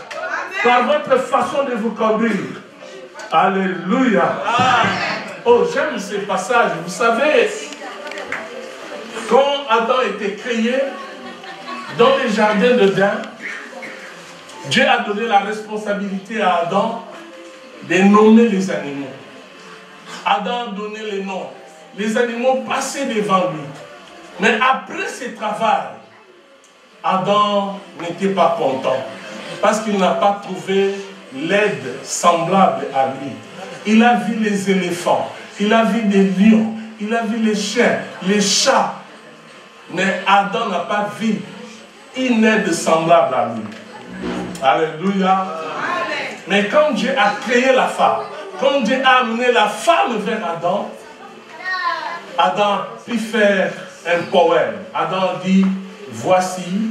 par votre façon de vous conduire. Alléluia. Oh, j'aime ce passage. Vous savez, quand Adam était créé dans les jardins d'Éden, Dieu a donné la responsabilité à Adam de nommer les animaux. Adam a donné les noms. Les animaux passaient devant lui. Mais après ce travail, Adam n'était pas content parce qu'il n'a pas trouvé l'aide semblable à lui. Il a vu les éléphants, il a vu des lions, il a vu les chiens, les chats. Mais Adam n'a pas vu une aide semblable à lui. Alléluia. Mais quand Dieu a créé la femme, Quand Dieu a amené la femme vers Adam, Adam put faire un poème. Adam dit, voici,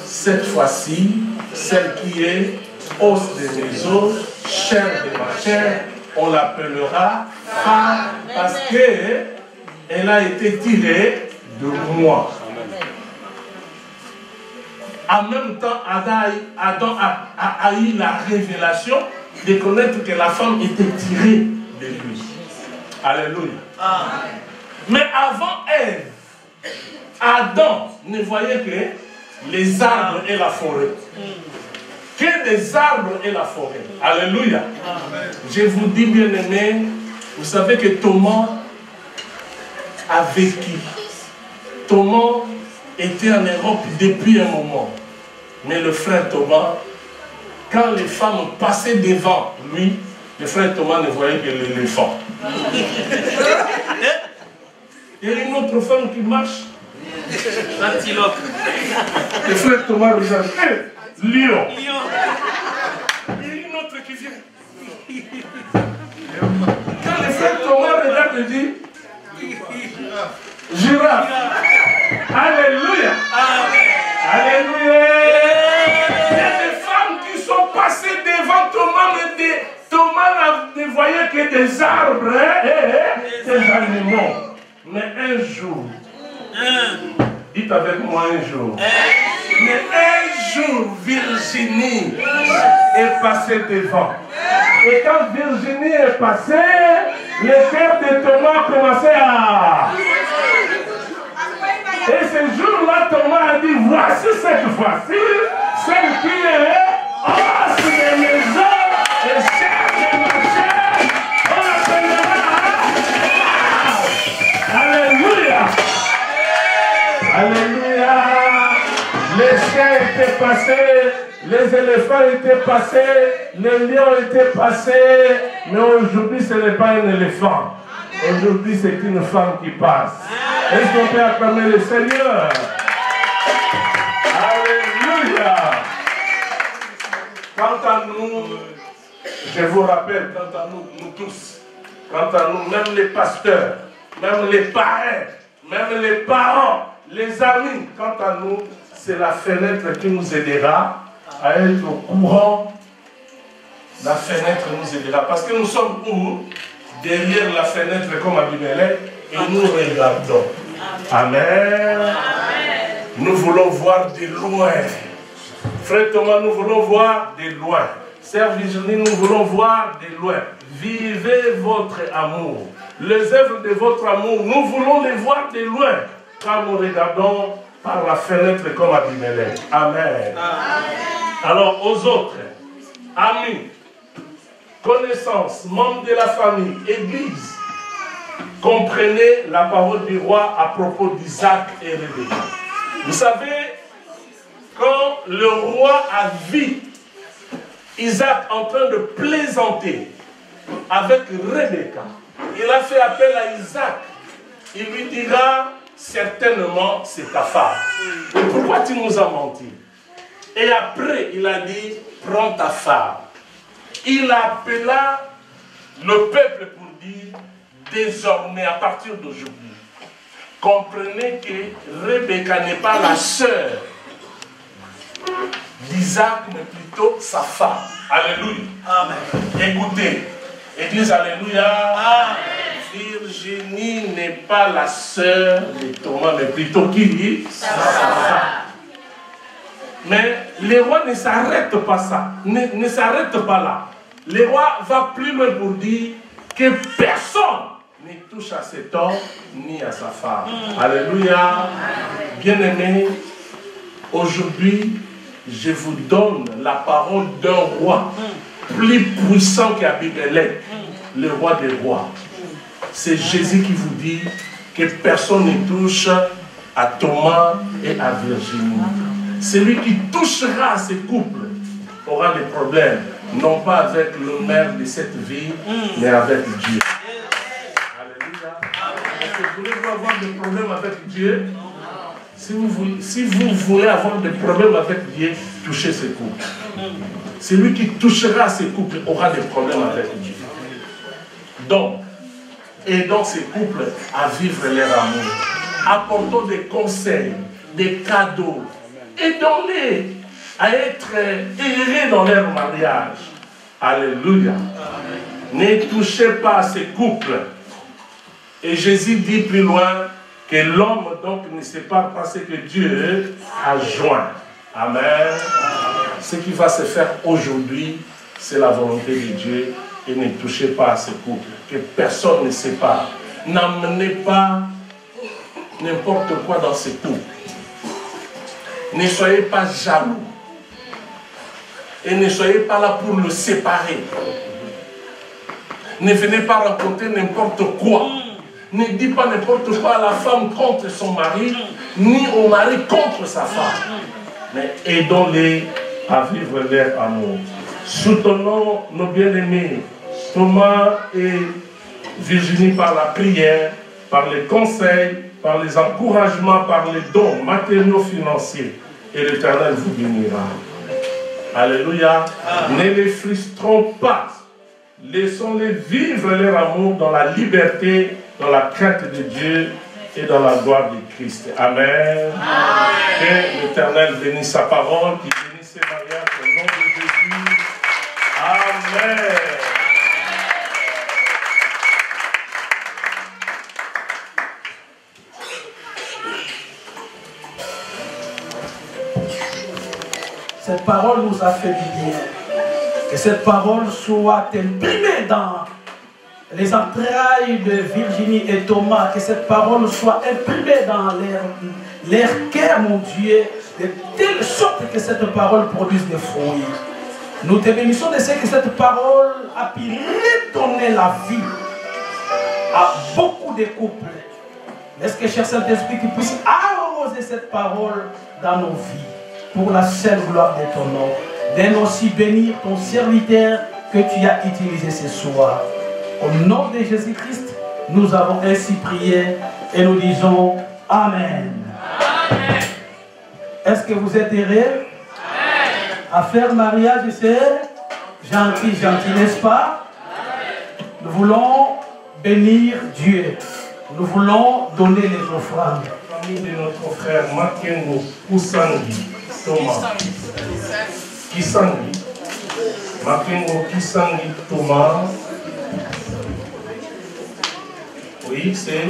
cette fois-ci, celle qui est os de mes os, chair de ma chair, on l'appellera femme parce qu'elle a été tirée de moi. En même temps, Adam a eu la révélation de connaître que la femme était tirée de lui. Alléluia. Amen. Mais avant Ève, Adam ne voyait que les arbres et la forêt. Que des arbres et la forêt. Alléluia. Amen. Je vous dis, bien aimé, vous savez que Thomas a vécu. Thomas était en Europe depuis un moment. Mais le frère Thomas, quand les femmes passaient devant lui, le frère Thomas ne voyait que l'éléphant. Il y a une autre femme qui marche. L'antilope. Le frère Thomas regarde. Lion. Il y a une autre qui vient. Quand le frère Thomas regarde, il dit girafe. Alléluia. Alléluia. Il y a des femmes qui sont passées devant Thomas, mais Thomas ne voyait que des arbres et des animaux. Mais un jour, dites avec moi un jour, mais un jour, Virginie est passée devant. Et quand Virginie est passée, le cœur de Thomas a commencé à... Et ce jour-là, Thomas a dit, voici cette fois-ci, celle qui est os de mes os et chair de ma chair, on l'appellera. Alléluia. Alléluia. Les chiens étaient passés, les éléphants étaient passés, les lions étaient passés, mais aujourd'hui ce n'est pas un éléphant. Aujourd'hui c'est une femme qui passe. Est-ce qu'on peut acclamer le Seigneur? Alléluia. Quant à nous, je vous rappelle, quant à nous tous, quant à nous, même les pasteurs, même les parrains, même les parents, les amis, quant à nous, c'est la fenêtre qui nous aidera à être au courant. La fenêtre nous aidera. Parce que nous sommes où? Derrière la fenêtre comme Abimelech et nous regardons. Amen. Amen. Nous voulons voir de loin. Frère Thomas, nous voulons voir de loin. Sœur Virginie, nous voulons voir de loin. Vivez votre amour. Les œuvres de votre amour, nous voulons les voir de loin. Quand nous regardons par la fenêtre comme Abimelech. Amen. Amen. Alors aux autres, amis, connaissances, membres de la famille, église, comprenez la parole du roi à propos d'Isaac et Rebecca. Vous savez, quand le roi a vu Isaac en train de plaisanter avec Rebecca, il a fait appel à Isaac. Il lui dira, certainement c'est ta femme. Et pourquoi tu nous as menti? Et après, il a dit, prends ta femme. Il appela le peuple pour dire, désormais, à partir d'aujourd'hui, comprenez que Rebecca n'est pas la sœur d'Isaac, mais plutôt sa femme. Alléluia. Amen. Écoutez, Église, alléluia. Amen. Virginie n'est pas la sœur de Thomas, mais plutôt qui dit? Sa femme. Mais le roi ne s'arrête pas ça, ne s'arrête pas là. Le roi va plus loin pour dire que personne ne touche à cet homme ni à sa femme. Alléluia. Bien-aimés, aujourd'hui, je vous donne la parole d'un roi plus puissant qu'Abimelech, le roi des rois. C'est Jésus qui vous dit que personne ne touche à Thomas et à Virginie. Celui qui touchera à ces couples aura des problèmes, non pas avec le maire de cette vie, mais avec Dieu. Alléluia. Est-ce que voulez-vous avoir des problèmes avec Dieu? Si vous voulez avoir des problèmes avec Dieu, touchez ces couples. Celui qui touchera à ces couples aura des problèmes avec Dieu. Donc, aidons ces couples à vivre leur amour. Apportons des conseils, des cadeaux. Aidons-les à être heureux dans leur mariage. Alléluia. Ne touchez pas à ces couples. Et Jésus dit plus loin que l'homme donc ne sépare pas ce que Dieu a joint. Amen. Ce qui va se faire aujourd'hui, c'est la volonté de Dieu. Et ne touchez pas à ces couples. Que personne ne sépare. N'amenez pas n'importe quoi dans ces couples. Ne soyez pas jaloux. Et ne soyez pas là pour le séparer. Ne venez pas raconter n'importe quoi. Ne dites pas n'importe quoi à la femme contre son mari, ni au mari contre sa femme. Mais aidons-les à vivre leur amour. Soutenons nos bien-aimés, Thomas et Virginie, par la prière, par les conseils, par les encouragements, par les dons matériaux financiers. Et l'Éternel vous bénira. Alléluia. Amen. Ne les frustrons pas. Laissons-les vivre leur amour dans la liberté, dans la crainte de Dieu et dans la gloire de Christ. Amen. Amen. Que l'Éternel bénisse sa parole, qu'il bénisse ses mariages au nom de Jésus. Amen. Cette parole nous a fait du bien. Que cette parole soit imprimée dans les entrailles de Virginie et Thomas. Que cette parole soit imprimée dans leur cœur, mon Dieu, de telle sorte que cette parole produise des fruits. Nous te bénissons de ce que cette parole a pu redonner la vie à beaucoup de couples. Est-ce que, cher Saint-Esprit, tu puisses arroser cette parole dans nos vies pour la seule gloire de ton nom. Donne aussi bénir ton serviteur que tu as utilisé ce soir. Au nom de Jésus-Christ, nous avons ainsi prié et nous disons Amen. Amen. Est-ce que vous êtes heureux? À faire mariage, c'est gentil, n'est-ce pas? Nous voulons bénir Dieu. Nous voulons donner les offrandes. La famille de notre frère Makengo Kisangi Thomas. Kisangi. Makengo Kisangi Thomas. Oui, c'est...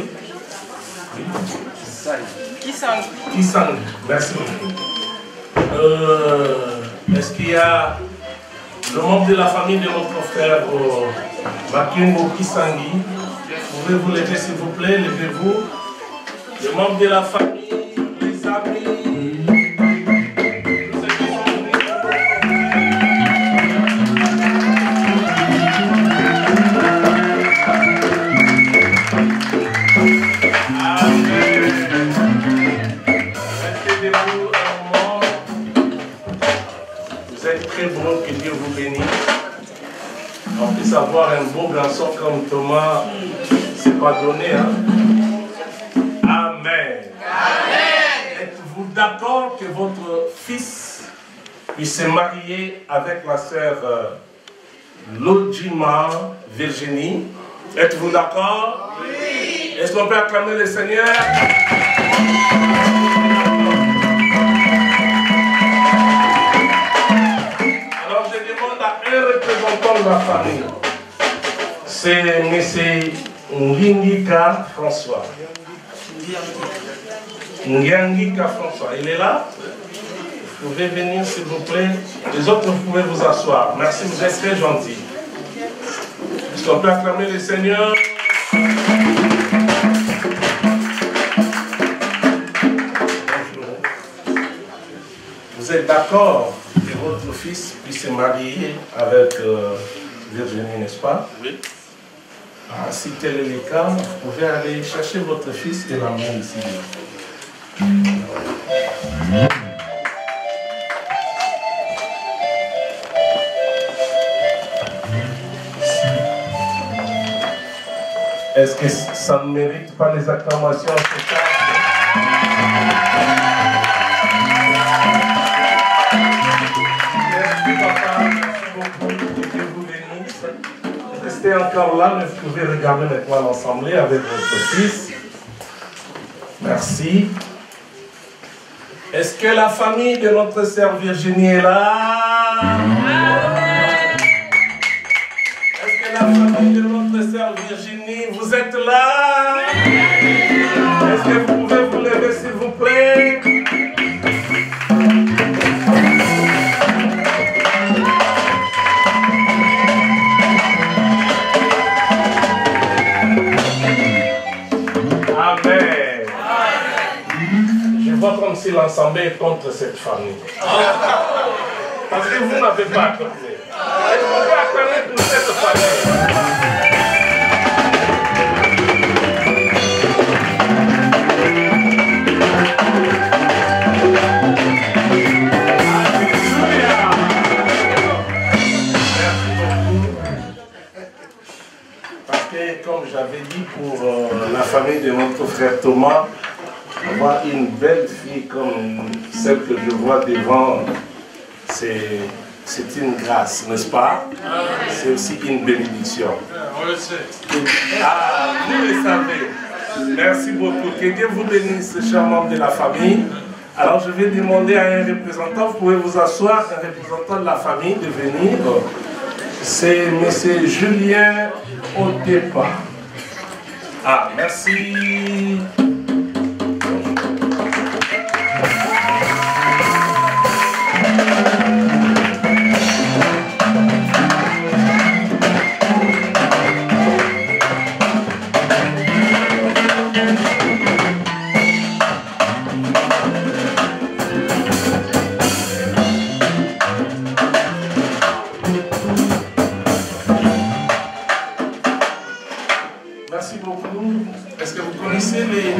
Oui. Kisangi. Merci beaucoup. Est-ce qu'il y a le membre de la famille de notre frère Makengo Kisangi? Pouvez-vous lever s'il vous plaît? Levez-vous. Le membre de la famille, les amis. Vous êtes très beau, que Dieu vous bénisse. On peut savoir un beau garçon comme Thomas, c'est pas donné, hein? Amen. Amen. Êtes-vous d'accord que votre fils puisse se marier avec la sœur Lodjima Virginie? Êtes-vous d'accord? Oui. Est-ce qu'on peut acclamer le Seigneur? Alors je demande à un représentant de la famille. C'est M. Ngingika François. Ngingika François. Il est là? Vous pouvez venir s'il vous plaît. Les autres, vous pouvez vous asseoir. Merci, vous êtes très gentils. Est-ce qu'on peut acclamer le Seigneur? Vous êtes d'accord que votre fils puisse se marier avec Virginie, n'est-ce pas? Oui. Ah, si tel est le cas, vous pouvez aller chercher votre fils et l'amener ici. Est-ce que ça ne mérite pas les acclamations à ce cas? Merci papa, merci beaucoup, que Dieu vous bénisse. restez encore là, mais vous pouvez regarder maintenant l'ensemble avec votre fils. Merci. Est-ce que la famille de notre sœur Virginie est là? Est-ce que la famille de notre sœur Virginie, vous êtes là? Est-ce que vous pouvez vous lever s'il vous plaît? Amen. Je vois comme si l'ensemble est contre cette famille. Parce que vous n'avez pas accordé. Est-ce que vous pouvez accorder pour cette famille? Comme j'avais dit pour la famille de notre frère Thomas, avoir une belle fille comme celle que je vois devant, c'est une grâce, n'est-ce pas? C'est aussi une bénédiction. On le sait. Ah, vous le savez. Merci beaucoup. Que Dieu vous bénisse, chers membres de la famille. Alors je vais demander à un représentant, vous pouvez vous asseoir, un représentant de la famille de venir. C'est M. Julien Otepa. Ah, merci.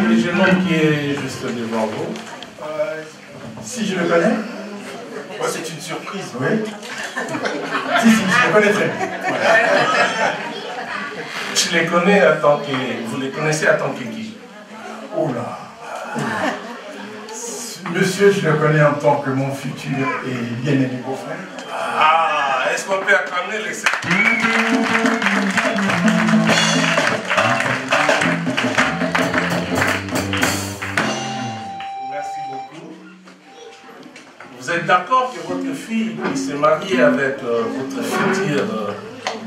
Le jeune homme qui est juste devant vous. Si je le connais. Ouais, c'est une surprise. Oui. Si, je le connais très bien. Je les connais en tant que... Vous les connaissez en tant que qui? Oh là. Monsieur, je le connais en tant que mon futur et bien-aimé beau-frère. Ah, est-ce qu'on peut acclamer les... Vous êtes d'accord que votre fille puisse se marier avec votre futur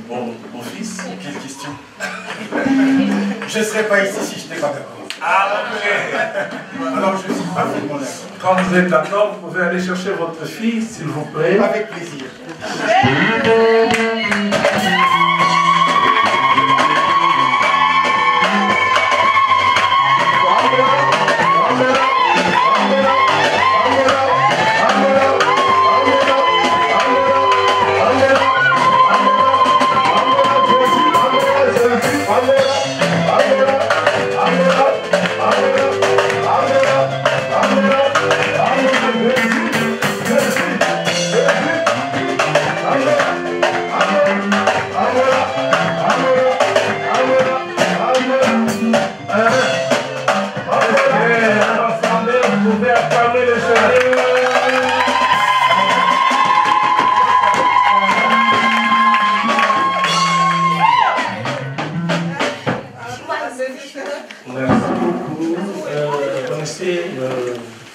beau-fils? Quelle question? Je ne serais pas ici si je n'étais pas d'accord. Ah, ok. Alors je suis parfaitement d'accord. Quand vous êtes d'accord, vous pouvez aller chercher votre fille, s'il vous plaît. Avec plaisir.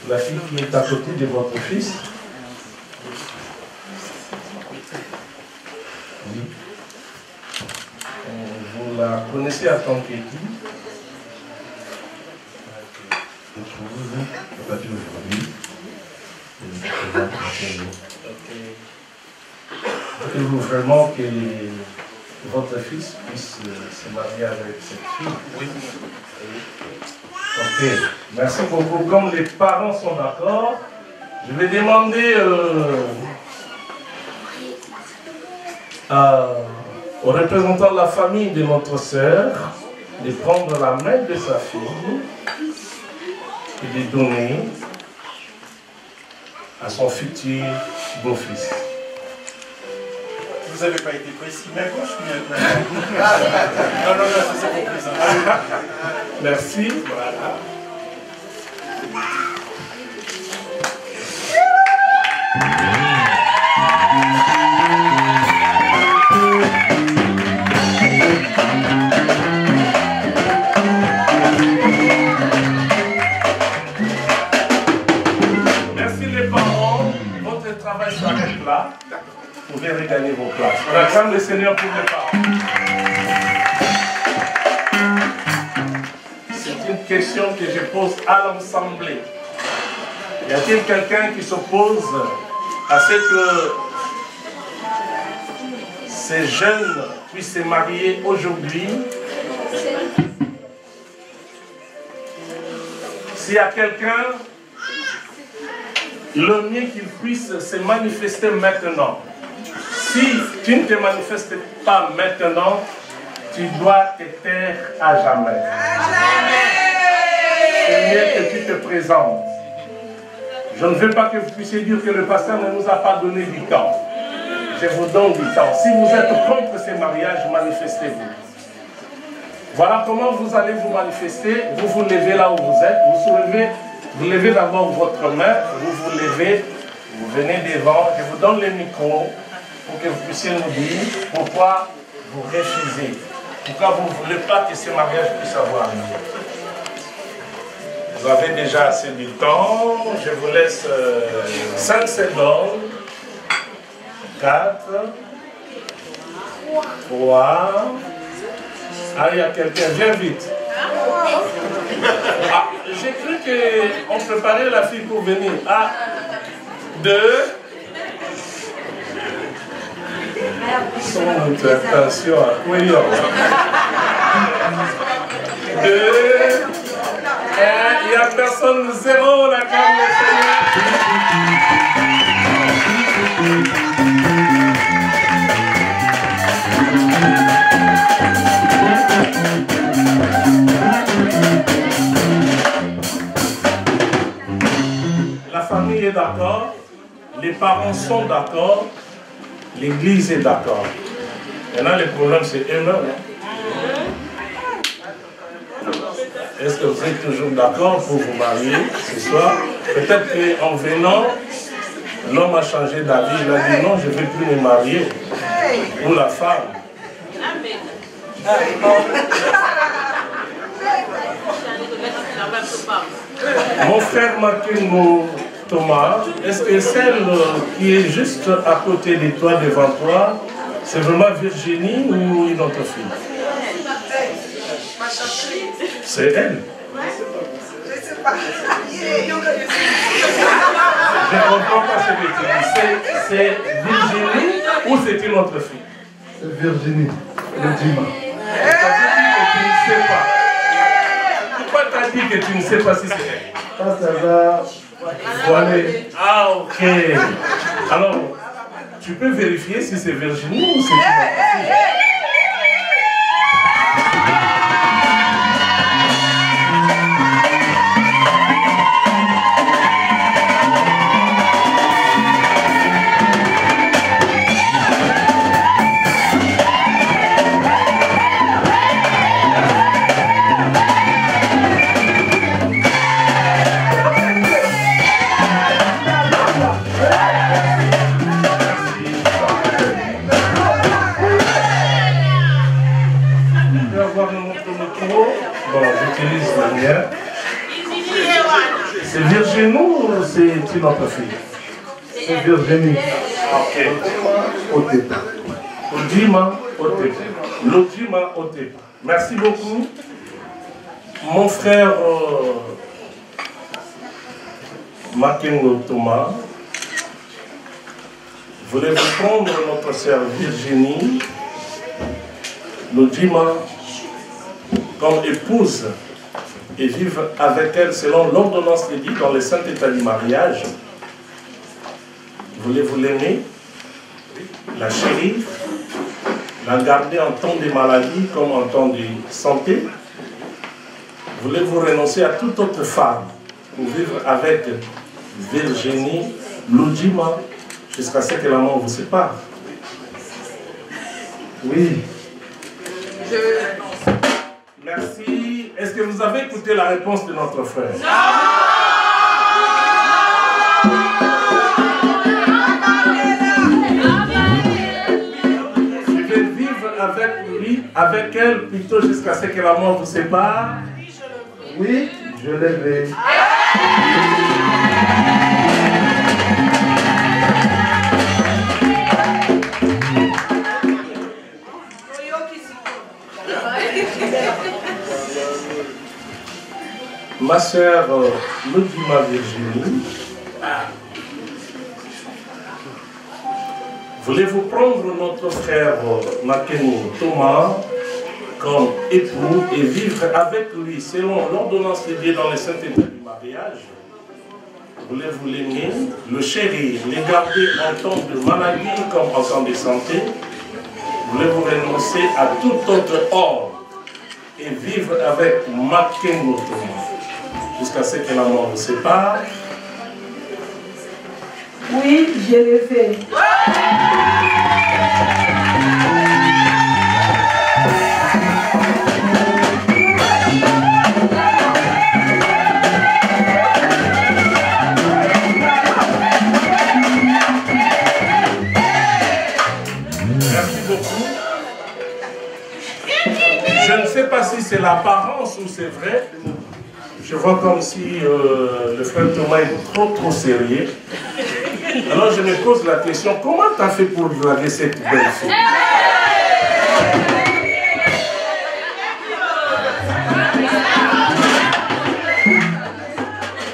La fille qui est à côté de votre fils. Oui. Vous la connaissez en tant que qui? Voulez-vous vraiment que votre fils puisse se marier avec cette fille? Oui. Ok, merci beaucoup. Comme les parents sont d'accord, je vais demander au représentant de la famille de notre sœur de prendre la main de sa fille et de donner à son futur beau-fils. Vous n'avez pas été précis, mais gauche ou bien non, c'est pour plaisir. Merci. Voilà. allez gagner vos places. On acclame le Seigneur pour les parents. C'est une question que je pose à l'Assemblée. Y a-t-il quelqu'un qui s'oppose à ce que ces jeunes puissent se marier aujourd'hui? S'il y a quelqu'un, le mieux qu'il puisse se manifester maintenant. Si tu ne te manifestes pas maintenant, tu dois te taire à jamais. C'est mieux que tu te présentes. Je ne veux pas que vous puissiez dire que le pasteur ne nous a pas donné du temps. Je vous donne du temps. Si vous êtes contre ces mariages, manifestez-vous. Voilà comment vous allez vous manifester. Vous vous levez là où vous êtes. Vous levez d'abord votre main. Vous vous levez. Vous venez devant. Je vous donne le micro pour que vous puissiez nous dire pourquoi vous refusez. Pourquoi vous ne voulez pas que ce mariage puisse avoir lieu. Vous avez déjà assez de temps. Je vous laisse 5 secondes. 4. 3. Ah, il y a quelqu'un. Viens vite. Ah, j'ai cru qu'on préparait la fille pour venir. Ah, 2. Son interprétation incroyable. 2. Il n'y a personne, 0, la calme, le Seigneur. La famille est d'accord, les parents sont d'accord, l'église est d'accord. Maintenant, le problème, c'est eux-mêmes. Est-ce que vous êtes toujours d'accord pour vous marier ce soir? Peut-être qu'en venant, l'homme a changé d'avis. Il a dit non, je ne vais plus me marier. Ou la femme. Mon frère Makengo Thomas, est-ce que celle qui est juste à côté de toi, devant toi, c'est vraiment Virginie ou une autre fille? C'est elle. Je ne sais pas. Je ne comprends pas ce que tu dis. C'est Virginie ou c'est une autre fille? C'est Virginie, le dimanche. Tu as dit que tu ne sais pas. Pourquoi tu as dit que tu ne sais pas si c'est elle? Pas ça. Voilà. Ah, ok. Alors, tu peux vérifier si c'est Virginie ou c'est une autre fille? C'est Virginie ou c'est une autre fille? C'est Virginie. Ok. Otepa. Ojima Otepa. Lojima Otepa. Merci beaucoup. Mon frère Makengo Thomas, voulez-vous prendre notre sœur Virginie Lojima comme épouse et vivre avec elle selon l'ordonnance qui dit dans les saints états du mariage? Voulez-vous l'aimer, la chérir, la garder en temps de maladie comme en temps de santé? Voulez-vous renoncer à toute autre femme pour vivre avec Virginie Lojima jusqu'à ce que la mort vous sépare? Oui. Merci. Est-ce que vous avez écouté la réponse de notre frère? Je vais vivre avec lui, avec elle, plutôt jusqu'à ce que la mort vous sépare? Oui, je l'ai vu. ma sœur Lodima Virginie, voulez-vous prendre notre frère Makeno Thomas comme époux et vivre avec lui selon l'ordonnance de Dieu dans les saints états du mariage? Voulez-vous l'aimer, le chérir, les garder en temps de maladie comme en temps de santé? Voulez-vous renoncer à tout autre ordre et vivre avec Makeno Thomas jusqu'à ce que la mort vous sépare? Oui, je l'ai fait. Merci beaucoup. Je ne sais pas si c'est l'apparence ou c'est vrai. Je vois comme si le frère Thomas est trop sérieux. Alors je me pose la question, comment tu as fait pour draguer cette belle fille?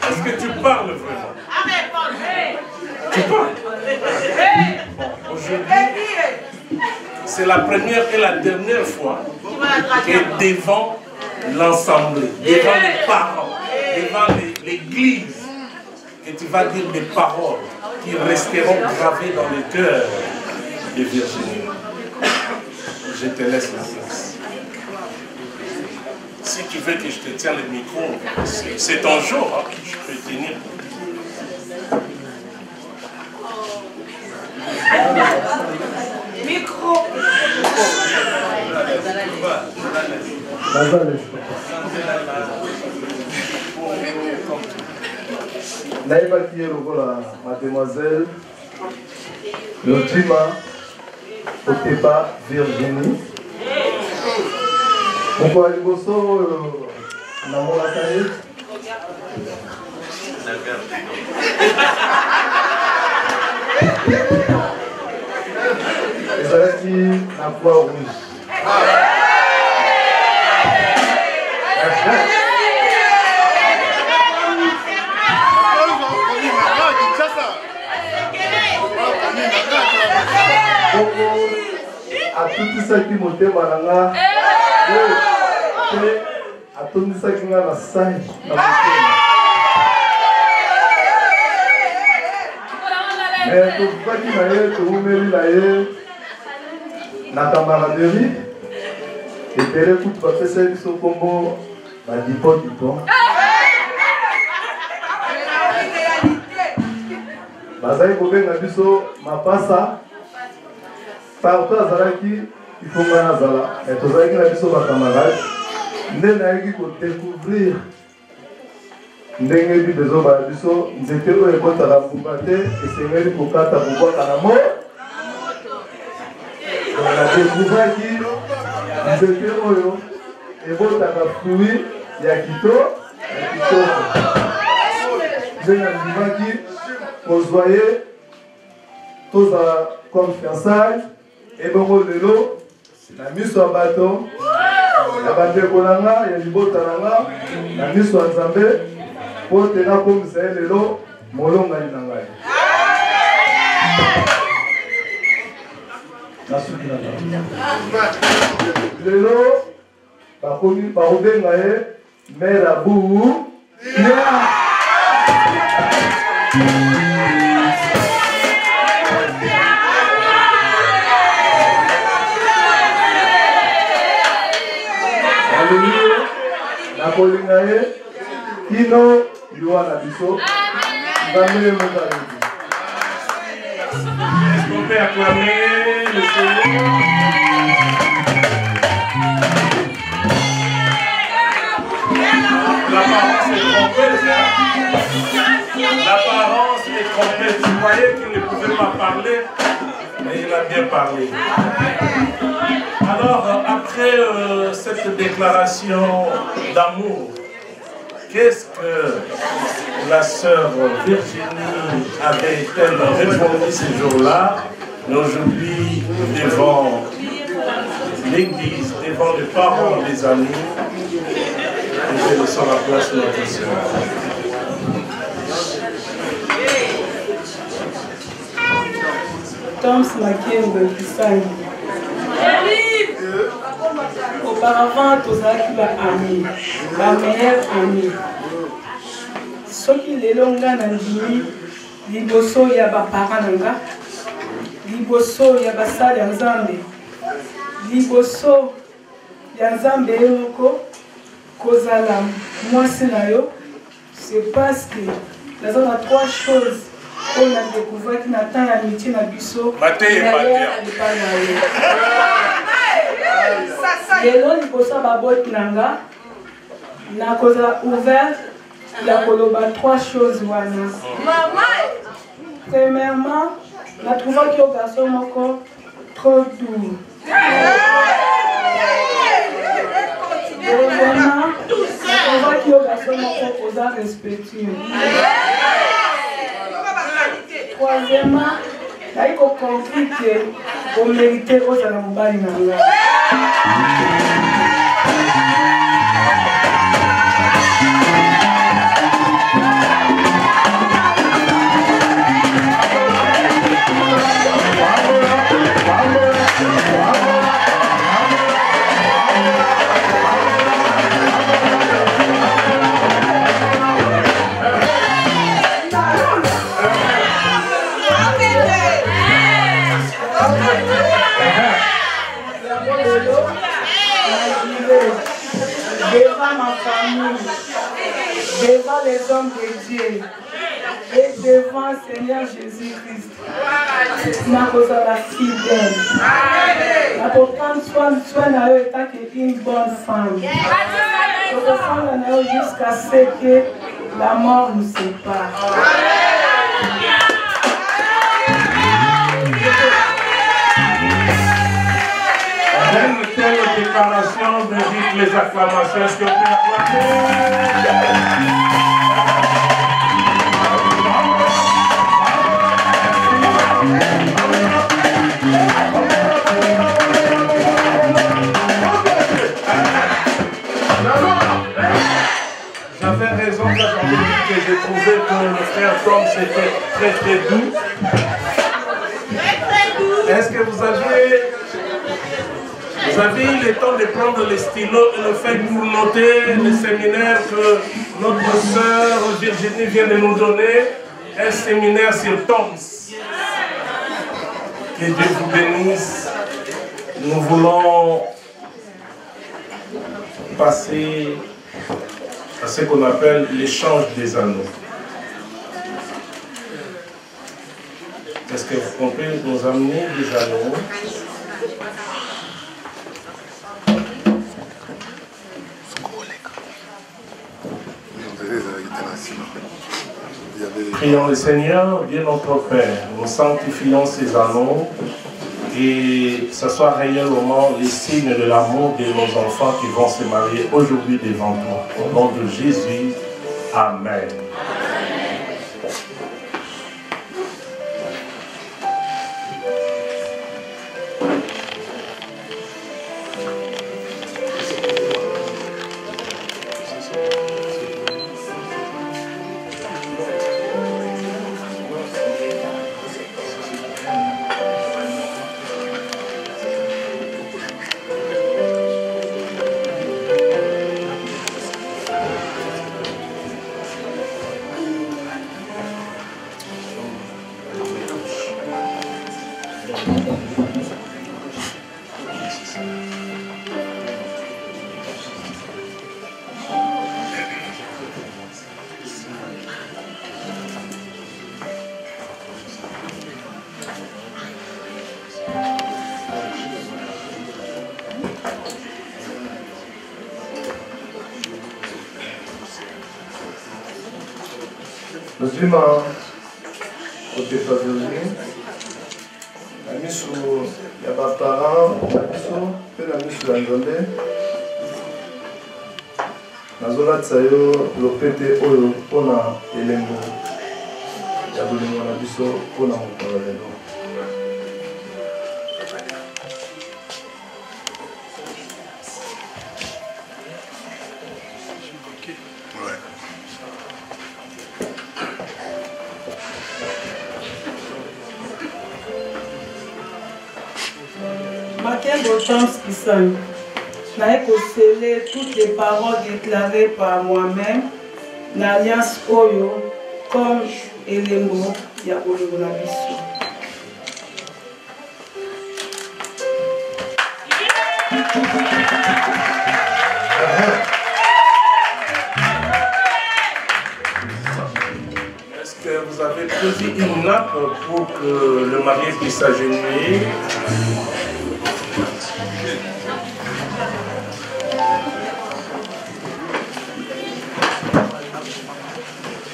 Est-ce que tu parles vraiment? Tu parles? Bon, aujourd'hui, c'est la première et la dernière fois que devant l'Assemblée, devant les parents, devant l'Église, que tu vas dire des paroles qui resteront gravées dans le cœur de Virginie. Je te laisse la place. Si tu veux que je te tienne le micro, c'est ton jour, hein, je peux tenir. Micro. Naïbaki lokola mademoiselle Lodima Otepa Virginie. Moko ya liboso oyo namonaka ye ezalaki na croix rouge. Bongo atutisaki motema na nga pe atondisaki nga na sai na motema. Mais tokufaki na ye toumeli na ye na camaraderie ebele kutu bapesaki biso kombo badipo-dipo. bazali kobenga biso mapasa partout azalaki ifonga nazala tozalaki na biso bakamarade nde nayaki kodécouvrir ndenge bible ezobala biso nzete oyo ekotaka mbumba te esengeli kokata kobwaka na mo nadécouvraki nzete oyo ebotaka fruit ya kitoko nde nandimaki kozwa ye tozala comme fiançailles ebongo lelo na miso ya bato ya bandeko na nga ya libota na nga na miso ya Nzambe mpo te nakomisa ye lelo molongani na ngai. Lelo bakobenga ye mère abu nakolinga ye kino liwa na biso Nzambe yemokaleki. Est-ce qu'on peut acclamer le Seigneur? L'apparence est trompeuse, l'apparence est trompeuse. Tu croyais qu'il ne pouvait pas parler, mais il a bien parlé. Alors, après cette déclaration d'amour, qu'est-ce que la sœur Virginie avait-elle répondu ce jour-là? Aujourd'hui, devant l'église, devant les parents, les amis, Et je laisse la place à notre sœur. Toms Makengo Kisangi. Auparavant, tozalaki baami, la meilleure amie. Soki lelo nga na ndimi liboso ya bapara na nga, liboso ya basali ya Nzambe, liboso ya Nzambe ye moko kozala mwasi na yo, c'est parce que naza na trois choses oyo na découvert na temps ya amitié na biso lelo liboso ya baboti na nga nakozala ouvert ya koloba trois choses wana. Premièrement, na trouvaki yo garçon moko trop doux. Deuxièmement, na trouvaki yo garçon moko oza respectueux. Troisièmement, nayi kocompris ke omérite ozala mobali na nga. Devant ma famille, devant les hommes de Dieu et devant Seigneur Jésus-Christ, nakozala fidèle. Nakopprendre soin na yo étant une bonne femme. Nakopprendre na yo jusqu'à ce que la mort nous sépare. Une telle déclaration mérite les acclamations. Est-ce que vous pouvez acclamer? J'avais raison quand j'avais dit que j'ai trouvé que le frère Tom c'était très très doux. Est-ce que vous avez eu le temps de prendre les stylos et le faire pour noter le séminaire que notre sœur Virginie vient de nous donner, un séminaire sur Toms. Que Dieu vous bénisse. Nous voulons passer à ce qu'on appelle l'échange des anneaux. Est-ce que vous comprenez nous amener des anneaux? Prions le Seigneur, Dieu notre Père, nous sanctifions ces anneaux et que ce soit réellement les signes de l'amour de nos enfants qui vont se marier aujourd'hui devant toi. Au nom de Jésus, Amen. Nous sommes au défavoriser. La mise sur les parents, la mise sur la Nzambe. Nazola tsayo lopete oyo pona elengo ya bolingo na biso pona mokolo lelo. Makembo James Kisani. Je sceller toutes les paroles déclarées par moi-même, l'alliance Oyo, comme élément de la mission. Est-ce que vous avez posé une nappe pour que le marié puisse s'agenouiller?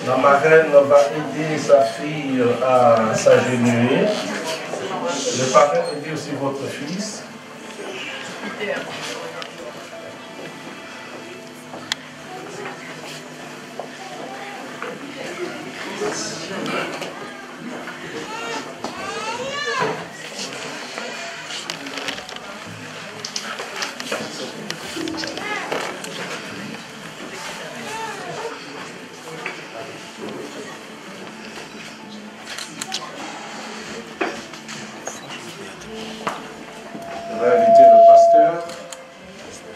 La marraine va aider sa fille à s'agenouiller. Le parrain aide aussi votre fils. On va inviter le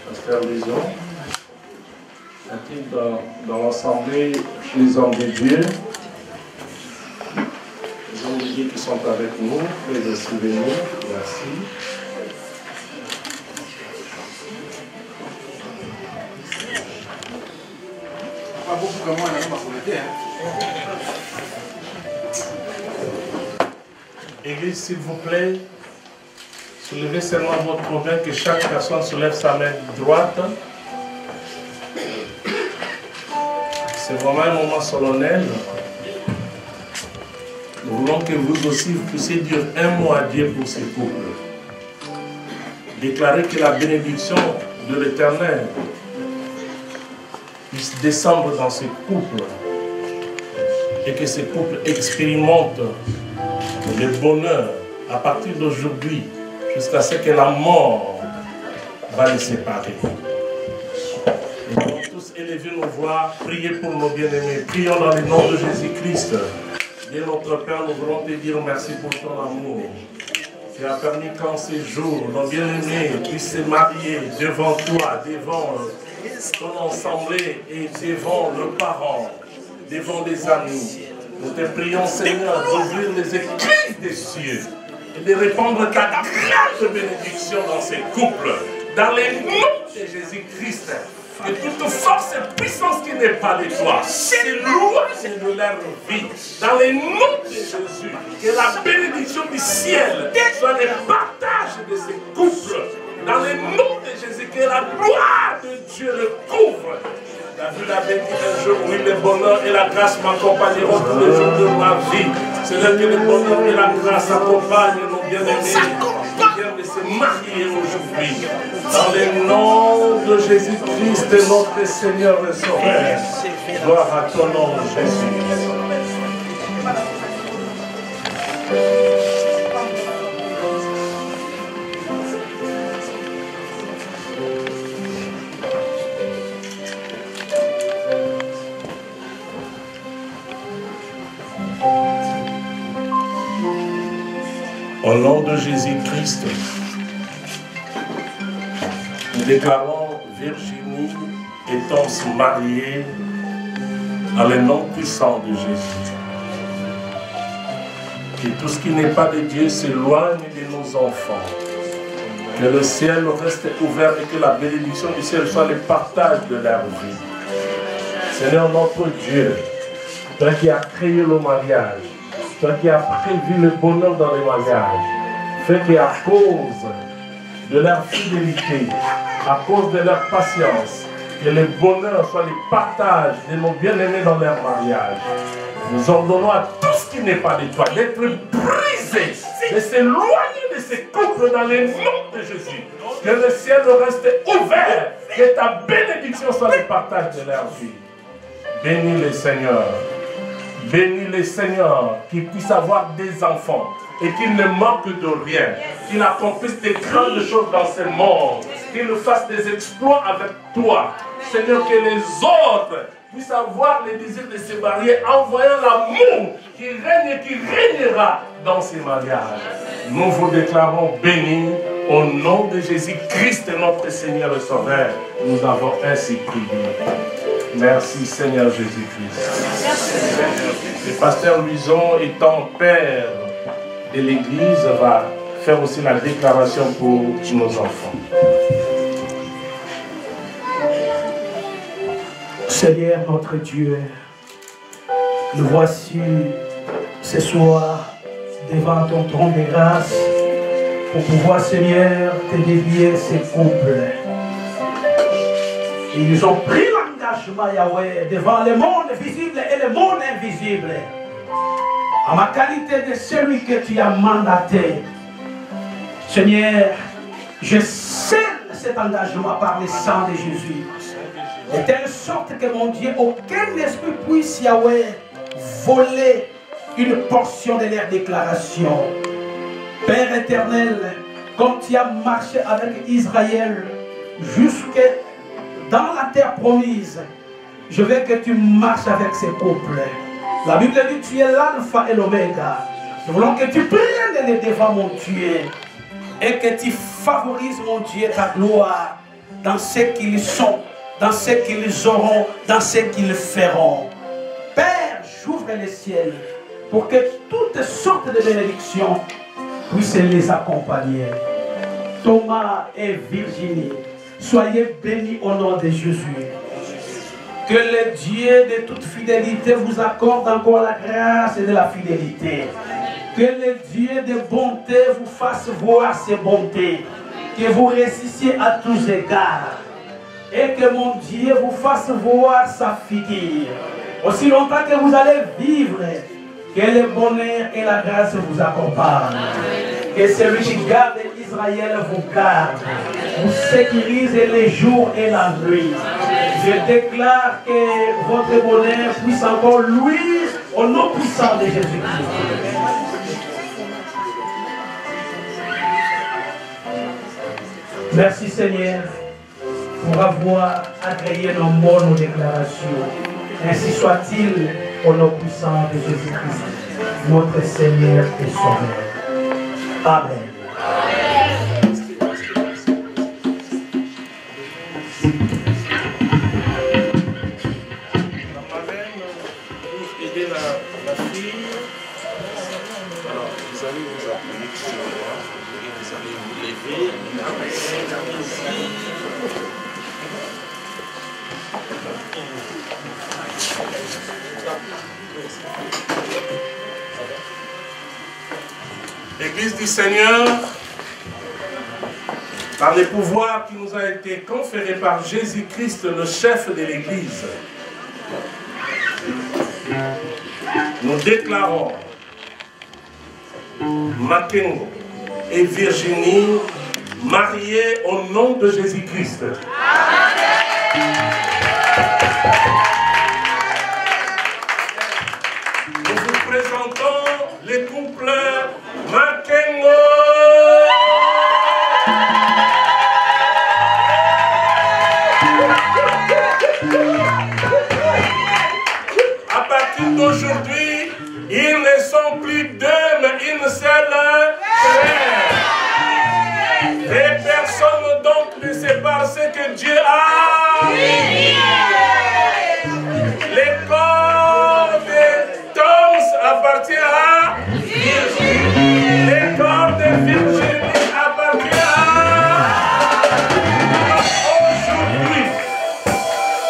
pasteur Lison, ainsi dans l'assemblée les hommes de Dieu. Les hommes de Dieu qui sont avec nous, les souvenir, merci. Pas beaucoup comme moi, on a communauté. Église, s'il vous plaît, soulevez seulement votre main, que chaque personne soulève sa main droite. C'est vraiment un moment solennel. Nous voulons que vous aussi vous puissiez dire un mot à Dieu pour ces couples. Déclarer que la bénédiction de l'Éternel puisse descendre dans ces couples et que ces couples expérimentent le bonheur à partir d'aujourd'hui jusqu'à ce que la mort va les séparer. Nous allons tous élever nos voix, prier pour nos bien-aimés. Prions dans le nom de Jésus-Christ. Dieu notre Père, nous voulons te dire merci pour ton amour. Tu as permis qu'en ces jours, nos bien-aimés puissent se marier devant toi, devant ton assemblée et devant le parent, devant les amis. Nous te prions, Seigneur, d'ouvrir les écrits des cieux et de répandre ta grande bénédiction dans ces couples, dans les noms de Jésus-Christ. Que toute force et puissance qui n'est pas de toi s'éloigne de leur vie. Dans les noms de Jésus, que la bénédiction du ciel soit le partage de ces couples. Dans les noms de Jésus, que la gloire de Dieu le couvre. David avait dit un jour, oui, le bonheur et la grâce m'accompagneront tous les jours de ma vie. C'est-à-dire que le bonheur et la grâce accompagnent nos bien-aimés qui viennent de se marier aujourd'hui. Dans le nom de Jésus-Christ, notre Seigneur et Sauveur. Gloire à ton nom, Jésus. Au nom de Jésus-Christ, nous déclarons Virginie étant mariée dans le nom puissant de Jésus. Que tout ce qui n'est pas de Dieu s'éloigne de nos enfants. Que le ciel reste ouvert et que la bénédiction du ciel soit le partage de leur vie. Seigneur notre Dieu, toi qui as créé le mariage, toi qui as prévu le bonheur dans les mariages, fais qu'à cause de leur fidélité, à cause de leur patience, que le bonheur soit le partage de nos bien-aimés dans leur mariage. Nous ordonnons à tout ce qui n'est pas de toi d'être brisé, de s'éloigner de ces couples dans le nom de Jésus. Que le ciel reste ouvert, que ta bénédiction soit le partage de leur vie. Bénis les Seigneurs. Bénis les Seigneurs qui puissent avoir des enfants et qu'ils ne manquent de rien, qu'ils accomplissent des grandes choses dans ce monde, qu'ils fassent des exploits avec toi. Seigneur, que les autres puissent avoir le désir de se marier en voyant l'amour qui règne et qui régnera dans ces mariages. Nous vous déclarons bénis Au nom de Jésus-Christ, notre Seigneur et Sauveur, nous avons ainsi prié. Merci Seigneur Jésus-Christ. Le pasteur Luison, étant père de l'Église, va faire aussi la déclaration pour nos enfants. Seigneur notre Dieu, nous voici ce soir devant ton trône de grâce pour pouvoir, Seigneur, te dédier ces couples. Ils ont pris l'engagement, Yahweh, devant le monde visible et le monde invisible. En ma qualité de celui que tu as mandaté, Seigneur, je scelle cet engagement par le sang de Jésus. De telle sorte que, mon Dieu, aucun esprit puisse, Yahweh, voler une portion de leur déclaration. Père éternel, comme tu as marché avec Israël jusque dans la terre promise, je veux que tu marches avec ces couples. La Bible dit tu es l'alpha et l'oméga. Nous voulons que tu prennes les devants, mon Dieu, et que tu favorises, mon Dieu, ta gloire dans ce qu'ils sont, dans ce qu'ils auront, dans ce qu'ils feront. Père, j'ouvre les ciels pour que toutes sortes de bénédictions puissent les accompagner. Thomas et Virginie, soyez bénis au nom de Jésus. Que le Dieu de toute fidélité vous accorde encore la grâce de la fidélité. Que le Dieu de bonté vous fasse voir ses bontés. Que vous réussissiez à tous égards. Et que mon Dieu vous fasse voir sa figure. Aussi longtemps que vous allez vivre, que le bonheur et la grâce vous accompagnent. Que celui qui garde Israël vous garde, vous sécurise les jours et la nuit. Je déclare que votre bonheur puisse encore louer au nom puissant de Jésus-Christ. Merci Seigneur pour avoir agréé nos mots, nos déclarations. Ainsi soit-il au nom puissant de Jésus-Christ, notre Seigneur et Sauveur. Amen. L'Église du Seigneur, par les pouvoirs qui nous ont été conférés par Jésus-Christ, le chef de l'Église, nous déclarons Makengo et Virginie mariés au nom de Jésus-Christ. Nous vous présentons les couples Makengo. À partir d'aujourd'hui, ils ne sont plus deux, mais une seule chair. Et personne donc ne sépare ce que Dieu a. Le corps de Thomas appartient à Virginie. Le corps de Virginie appartient à. Aujourd'hui,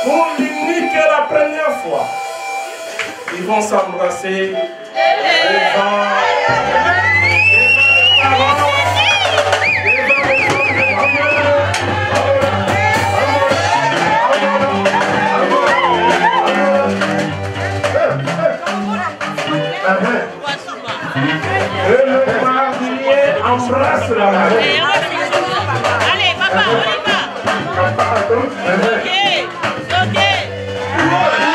pour l'unique et la première fois, ils vont s'embrasser devant les parents. Et le marié embrasse la mariée. Allez, papa, on y va. Ok, ok. Hey!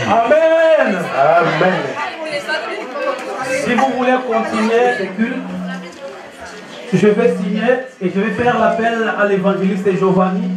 Amen. Amen. Si vous voulez continuer le culte, je vais signer et je vais faire l'appel à l'évangéliste Giovanni.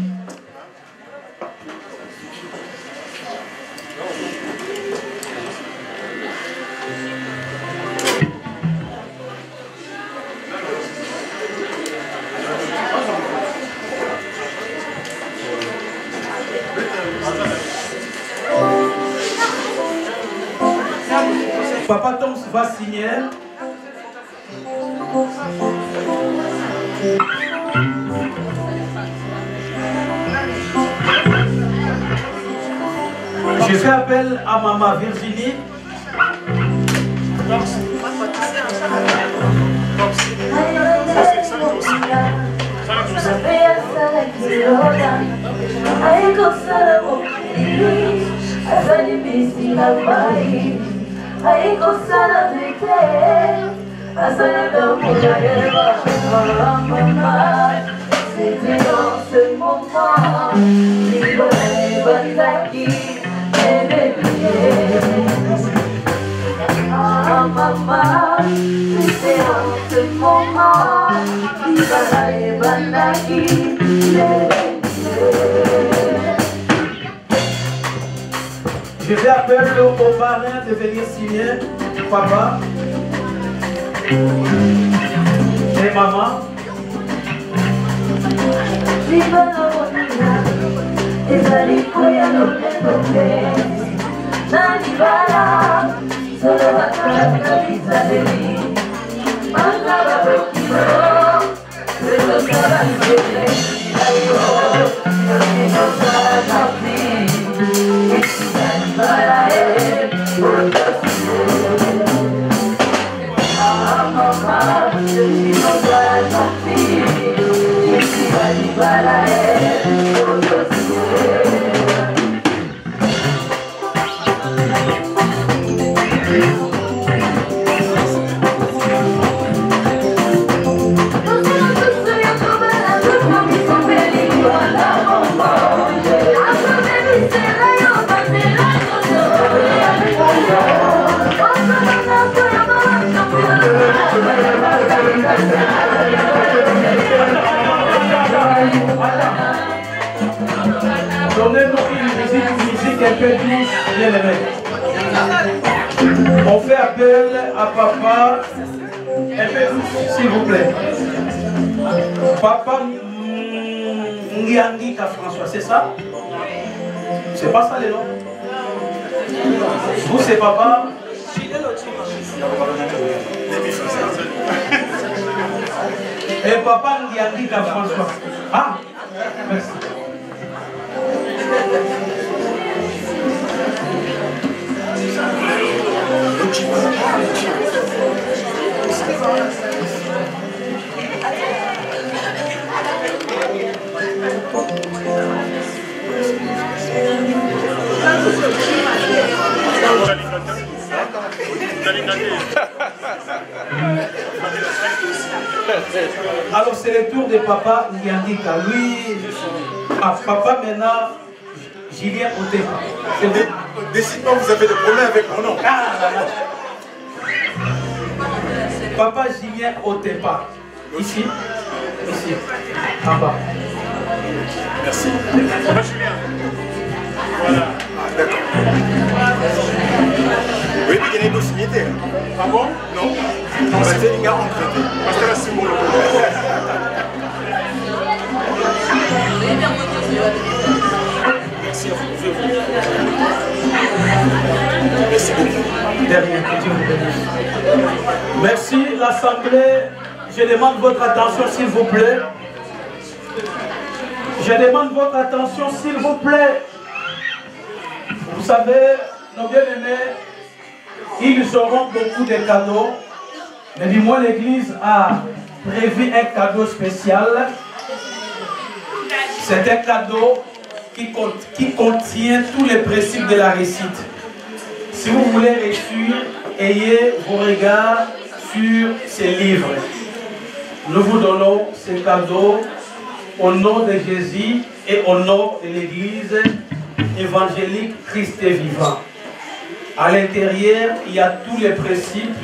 Papa Toms va signer. Je fais appel à maman Virginie. C'était dans ce moment, ah maman, c'était dans ce moment, je vais appeler au parrain de venir signer, papa et maman. Donnez-nous une musique un peu douce, bien aimé. On fait appel à papa, un peu douce, s'il vous plaît. Papa Ngiangi François, c'est ça? C'est pas ça les noms? Vous c'est papa? Et papa Ngiangi François. Ah, merci. Alors c'est le tour de papa Ndiandika. Lui, papa maintenant, Julien Otepa. Décidément, vous avez des problèmes avec mon nom. Papa Julien Otepa. Ici. Ici. En bas. Merci. Papa Julien. Voilà. Ah, d'accord. Oui, mais il y a une possibilité. Ah bon? Non. Non, c'était les gars en traité. Parce que là, c'est bon. Merci à vous. Merci beaucoup. Derrière, que Dieu vous bénisse. Merci l'Assemblée. Je demande votre attention s'il vous plaît. Je demande votre attention s'il vous plaît. Vous savez, nos bien-aimés, ils auront beaucoup de cadeaux. Mais du moins l'église a prévu un cadeau spécial. C'est un cadeau qui contient tous les principes de la réussite. Si vous voulez réussir, ayez vos regards sur ces livres. Nous vous donnons ces cadeaux au nom de Jésus et au nom de l'église évangélique Christ est vivant. À l'intérieur, il y a tous les principes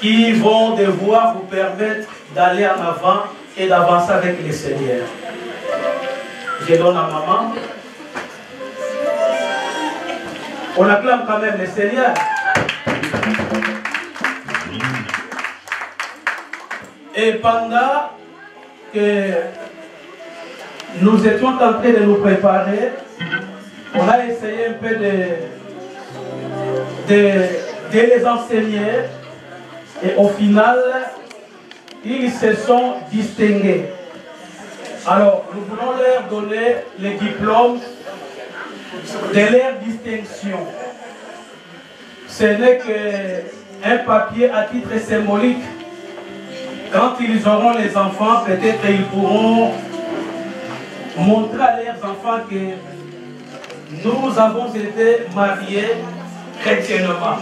qui vont devoir vous permettre d'aller en avant et d'avancer avec le Seigneur. Je donne à maman. On acclame quand même le Seigneur. Et pendant que nous étions en train de nous préparer, on a essayé un peu de les enseigner. Et au final, ils se sont distingués. Alors, nous voulons leur donner les diplômes de leur distinction. Ce n'est qu'un papier à titre symbolique. Quand ils auront les enfants, peut-être ils pourront montrer à leurs enfants que nous avons été mariés chrétiennement.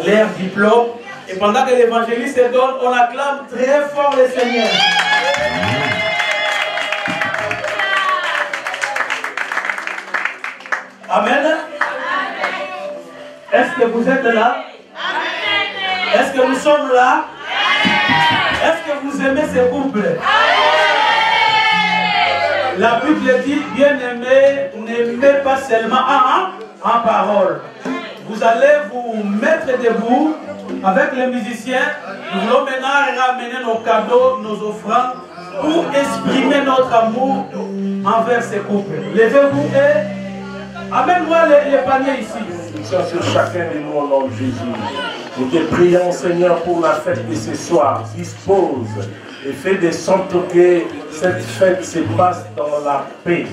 Leur diplôme. Et pendant que l'évangéliste se donne, on acclame très fort le Seigneur. Amen. Est-ce que vous êtes là? Est-ce que nous sommes là? Est-ce que vous aimez ce couple? La Bible dit, bien-aimé, n'aimez pas seulement en parole. Vous allez vous mettre debout avec les musiciens. Nous voulons maintenant ramener nos cadeaux, nos offrandes pour exprimer notre amour envers ces couples. Levez-vous et amène-moi les paniers ici. Sur chacun de nous au nom de Jésus. Nous te prions, Seigneur, pour la fête de ce soir. Dispose et fais de sorte que cette fête se passe dans la paix.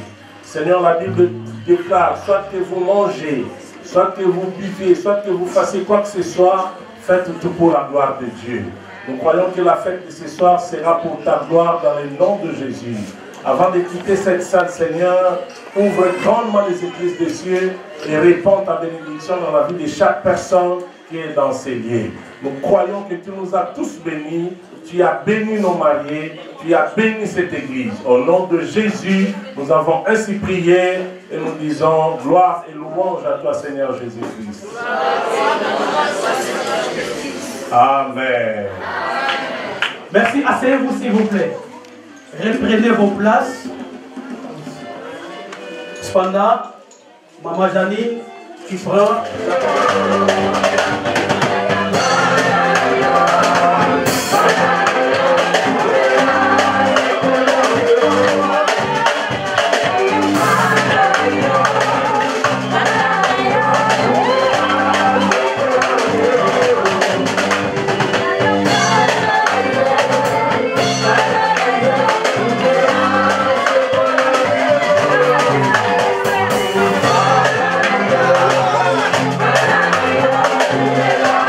Seigneur, la Bible déclare, soit que vous mangez, soit que vous buvez, soit que vous fassiez quoi que ce soit, faites tout pour la gloire de Dieu. Nous croyons que la fête de ce soir sera pour ta gloire dans le nom de Jésus. Avant de quitter cette salle, Seigneur, ouvre grandement les églises des cieux et répands ta bénédiction dans la vie de chaque personne qui est dans ces lieux. Nous croyons que tu nous as tous bénis, tu as béni nos mariés, tu as béni cette église. Au nom de Jésus, nous avons ainsi prié et nous disons gloire et louange à toi, Seigneur Jésus-Christ. Amen. Merci, asseyez-vous s'il vous plaît. Reprenez vos places. Cependant, Maman Janine, tu prends. Yeah.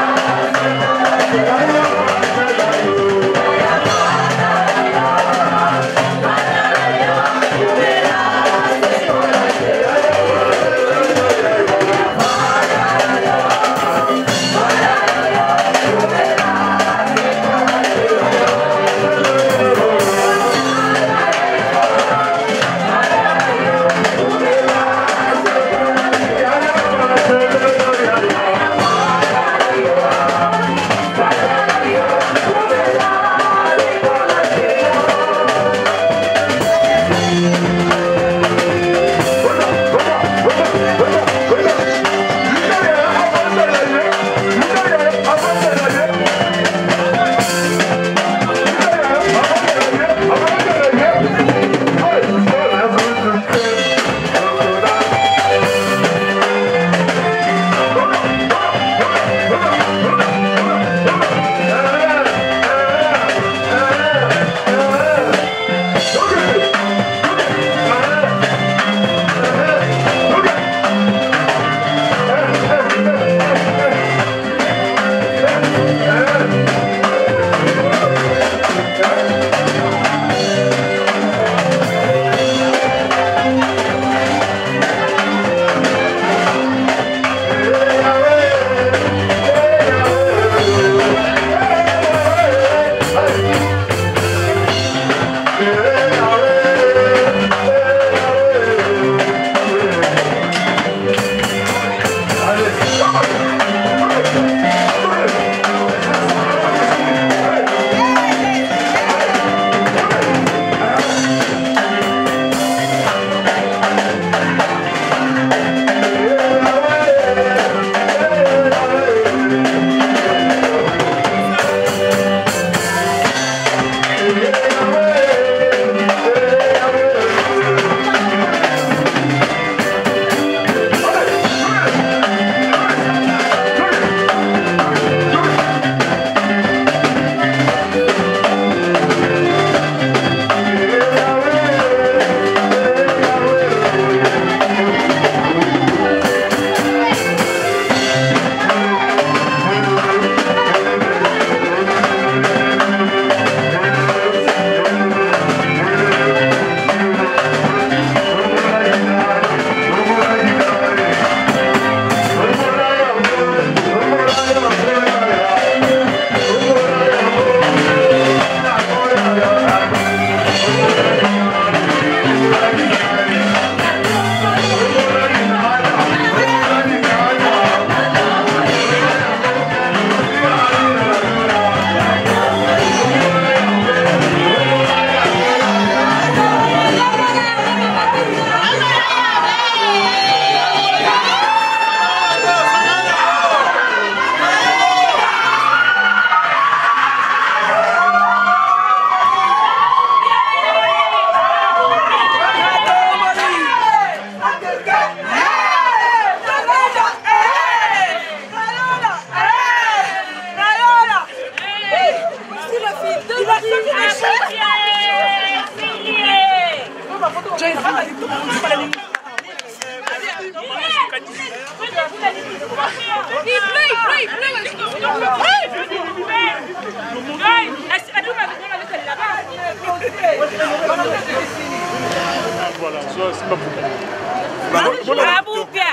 Aboubia,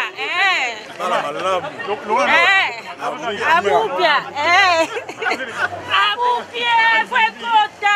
Aboubia, Aboubia, fue corta.